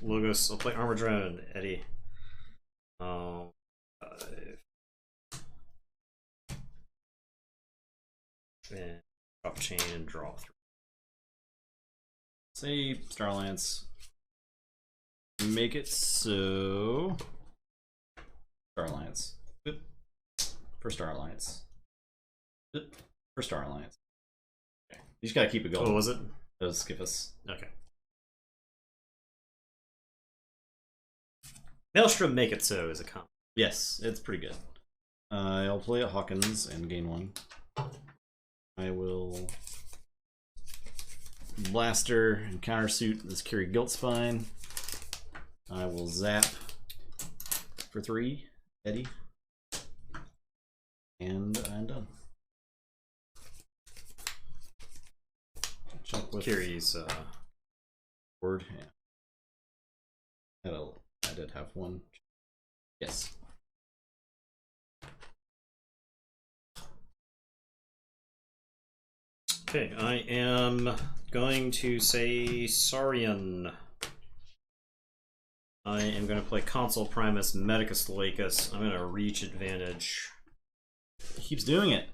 Logos. I'll play Armor Drone, Eddie. 5. And drop a chain and draw 3. Say Starlance. Make it so. Starlance. For Starlance. For Starlance. Okay. You just gotta keep it going. What was it? That was Skiffus. Okay. Maelstrom Make It So is a comp. Yes, it's pretty good. I'll play a Hawkins and gain 1. I will Blaster and countersuit this Curie Guiltspine. I will zap for 3, Eddie. And I'm done. Check with Curie's word. Yeah. I did have 1. Yes. Okay, I am going to say Saurian. I am going to play Console Primus, Medicus Lacus. I'm going to Reach Advantage. He keeps doing it.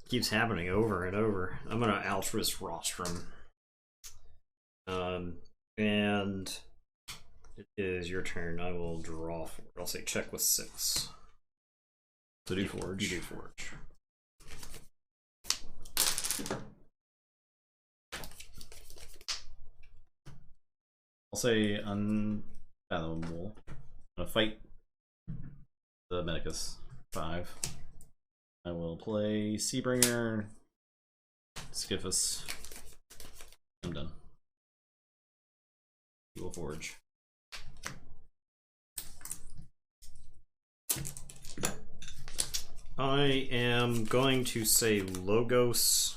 Keeps happening over and over. I'm going to Altruist Rostrum. And it is your turn. I will draw 4. I'll say check with 6. So do Forge. You do Forge. I'll say Unfathomable. I'm gonna fight the Medicus 5. I will play Seabringer, Skiffus. I'm done. Keyforge. I am going to say Logos.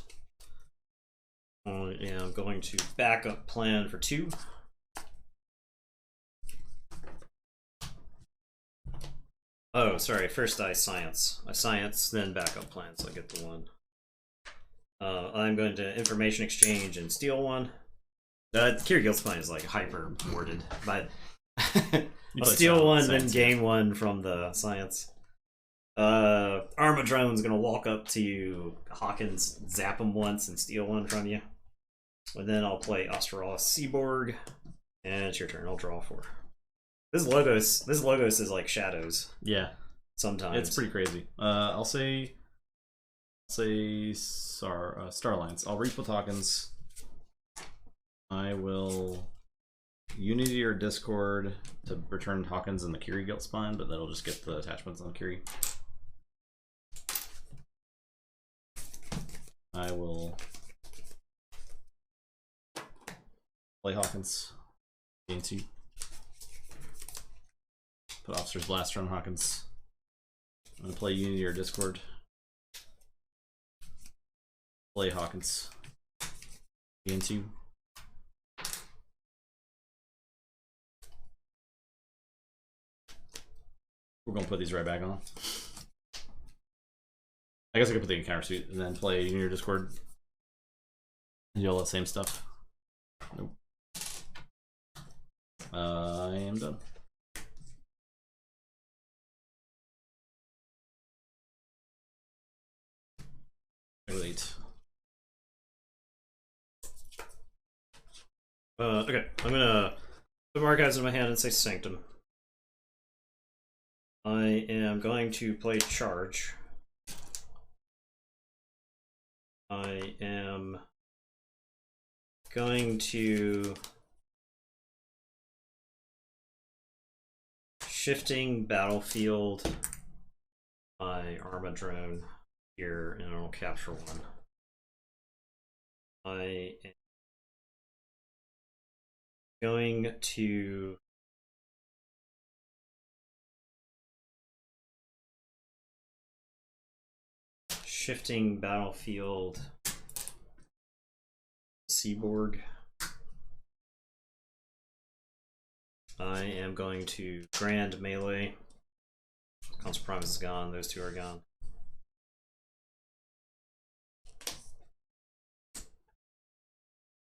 I am going to backup plan for 2. Oh, sorry. First I science. I science, then backup plan, so I get the 1. I'm going to information exchange and steal 1. Kira Guildspine is like hyper worded, but steal 1, then gain 1 from the science. Armadrone's gonna walk up to you, Hawkins, zap him once, and steal 1 from you. And then I'll play Australis Seaborg, and it's your turn. I'll draw 4. This Logos is like shadows. Yeah, sometimes it's pretty crazy. I'll say Starlines. I'll reap with Hawkins. I will Unity or Discord to return Hawkins and the Kiri Guildspine, but that'll just get the attachments on Kiri. I will play Hawkins. Gain 2. Put Officer's Blaster on Hawkins. I'm going to play Unity or Discord. Play Hawkins. Gain 2. We're going to put these right back on. I guess I could put the encounter suit and then play Unity or Discord. And do all that same stuff. Nope. I am done. Wait. Okay, I'm gonna put Archives in my hand and say Sanctum. I am going to play Charge. I am going to Shifting Battlefield my Armadrone here, and I'll capture 1. I am going to Shifting Battlefield Seaborg. I am going to Grand Melee. Council Promise is gone, those 2 are gone.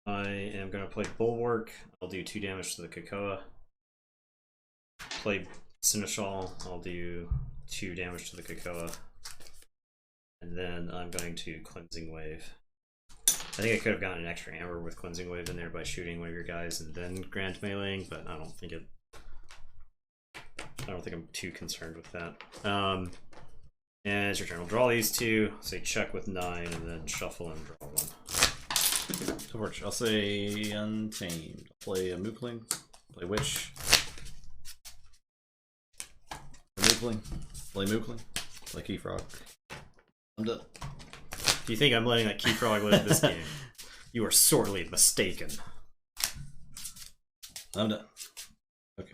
I am going to play Bulwark. I'll do 2 damage to the Krakoa. Play Seneschal. I'll do 2 damage to the Krakoa. And then I'm going to Cleansing Wave. I think I could have gotten an extra amber with Cleansing Wave in there by shooting one of your guys and then Grand Meleeing, but I don't think I'm too concerned with that. And it's your turn. I'll draw these 2, say check with 9, and then shuffle and draw 1. Keyforge. I'll say Untamed. I'll play a Mookling. Play Witch. Play Mookling. Play Mookling. Play Keyfrog. I'm done. Do you think I'm letting that Keyfrog live this game? You are sorely mistaken. I'm done. Okay.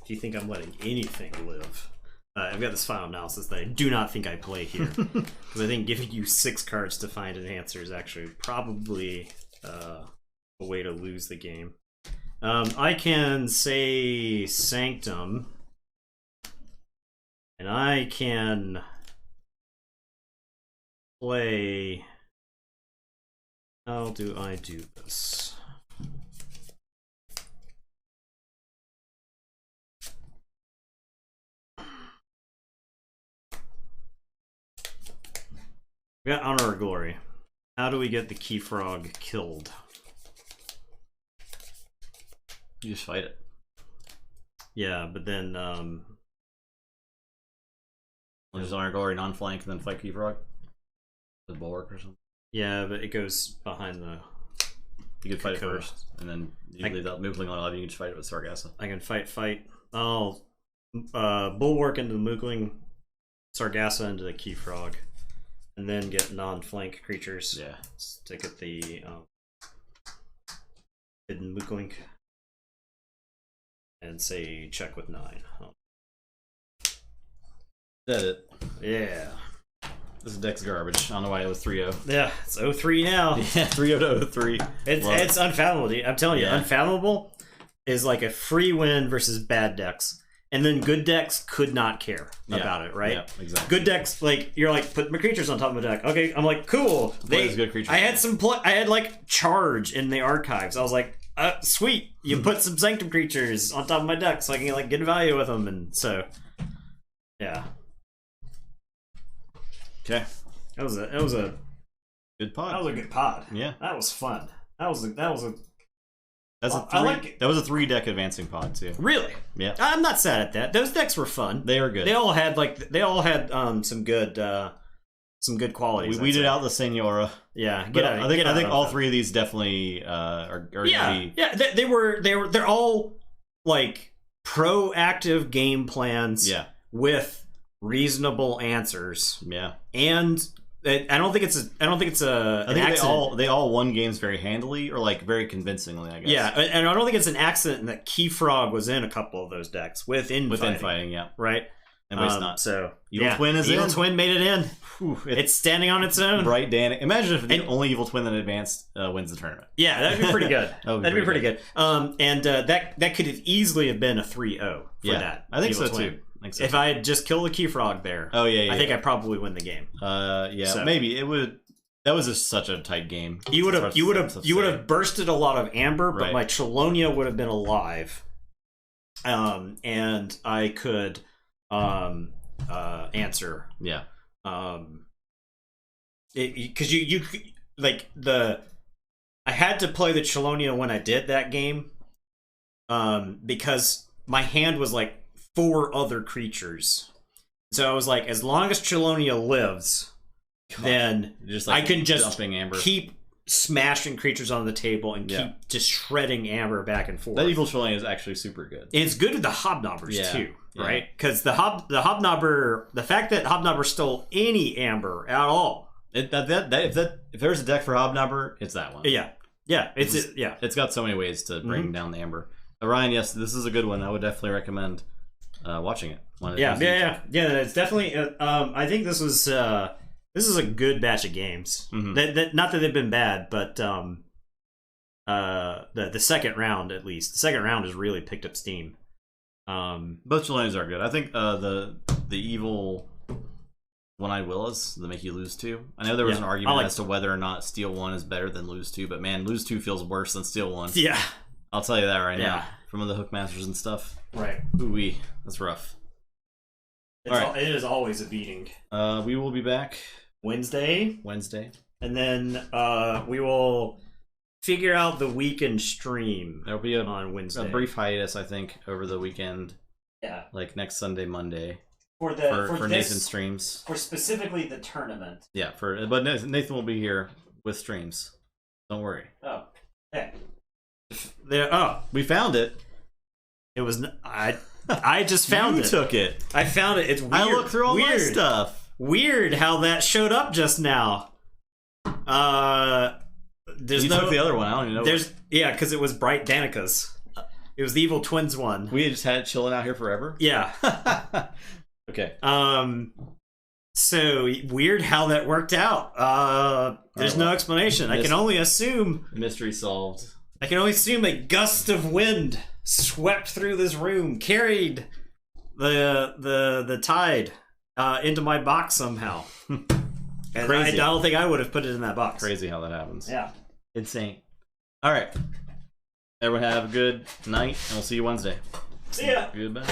Do you think I'm letting anything live? I've got this final analysis that I do not think I play here. Because I think giving you 6 cards to find an answer is actually probably a way to lose the game. I can say Sanctum. And I can play... How do I do this? We got Honor or Glory. How do we get the Keyfrog killed? You just fight it. Yeah, but then there's Honor, Glory, non-flank, and then fight Keyfrog. The Bulwark or something. Yeah, but it goes behind the You could fight it first, and then you leave that Mookling alive. You can just fight it with Sargasso. I can fight. I'll Bulwark into the Mookling, Sargasso into the Keyfrog, and then get non-flank creatures. Yeah. To get the hidden Mookling. And say check with 9. Is that it? Yeah. This deck's garbage. I don't know why it was 3-0. Yeah, it's 0-3 now. Yeah, 3-0 to 03. It's unfathomable. I'm telling you, Unfathomable is like a free win versus bad decks. And then good decks could not care about it, right? Yeah, exactly. Good decks, like, you're like, put my creatures on top of my deck. Okay, I'm like, cool. Good creatures. I had like Charge in the archives. I was like, sweet. You put some Sanctum creatures on top of my deck so I can like get value with them. And so, yeah. Okay. That was a good pod. That was a good pod. Yeah. That was fun. That was a that was a 3-deck advancing pod too. Really? Yeah. I'm not sad at that. Those decks were fun. They were good. They all had some good qualities. We weeded out the Senora. Yeah. I think all 3 of these definitely are gonna be. Yeah. They're all like proactive game plans. Yeah. With reasonable answers. Yeah. And I don't think it's a. I think they all won games very handily or like very convincingly, I guess. Yeah, and I don't think it's an accident that Keyfrog was in a couple of those decks with infighting. Yeah. Right? And it's not. So Evil Twin is Evil in. Twin made it in. Whew, it's standing on its own. Bright Danny. Imagine if the only Evil Twin that advanced wins the tournament. Yeah, that'd be pretty good. that'd be pretty good. That could have easily have been a 3-0 for that. I think Evil so Twin. too. If I had just killed the Keyfrog there, I think I probably win the game. Maybe it would. That was just such a tight game. You would have bursted a lot of amber, but my Chelonia would have been alive, and I could answer. Yeah. Because you like I had to play the Chelonia when I did that game, because my hand was like 4 other creatures. So I was like, as long as Chelonia lives, then I can just keep smashing creatures on the table and keep just shredding amber back and forth. That Evil Chelonia is actually super good. And it's good with the Hobnobbers too, right? Because the Hobnobber, the fact that Hobnobber stole any amber at all. If there's a deck for Hobnobber, it's that one. Yeah. It's got so many ways to bring down the amber. Ryan, yes, this is a good one. I would definitely recommend watching it. It's definitely. I think this is a good batch of games. Mm-hmm. Not that they've been bad, but the second round at least. The second round has really picked up steam. Both Chelonias are good. I think the evil One-Eyed Willows, the make you lose 2. I know there was an argument as to whether or not Steal 1 is better than lose 2, but man, lose 2 feels worse than Steal 1. Yeah. I'll tell you that right now. From the Hookmasters and stuff. Right. Ooh-wee. That's rough. It is always a beating. We will be back Wednesday. And then we will figure out the weekend stream. There'll be on Wednesday. A brief hiatus, I think, over the weekend. Yeah. Like next Sunday, Monday. For Nathan streams. For specifically the tournament. Yeah, but Nathan will be here with streams. Don't worry. Oh. Hey. We found it. It was I just found it. You took it. I found it. It's weird. I looked through all my stuff. Weird how that showed up just now. You took the other one. I don't even know. Because it was Bright Danica's. It was the Evil Twins one. We just had it chilling out here forever. Yeah. Okay. So weird how that worked out. There's no explanation. I can only assume. Mystery solved. I can only assume a gust of wind swept through this room, carried the tide into my box somehow. And I don't think I would have put it in that box. Crazy how that happens. Yeah. Insane. All right. Everyone have a good night, and we'll see you Wednesday. See ya. Goodbye.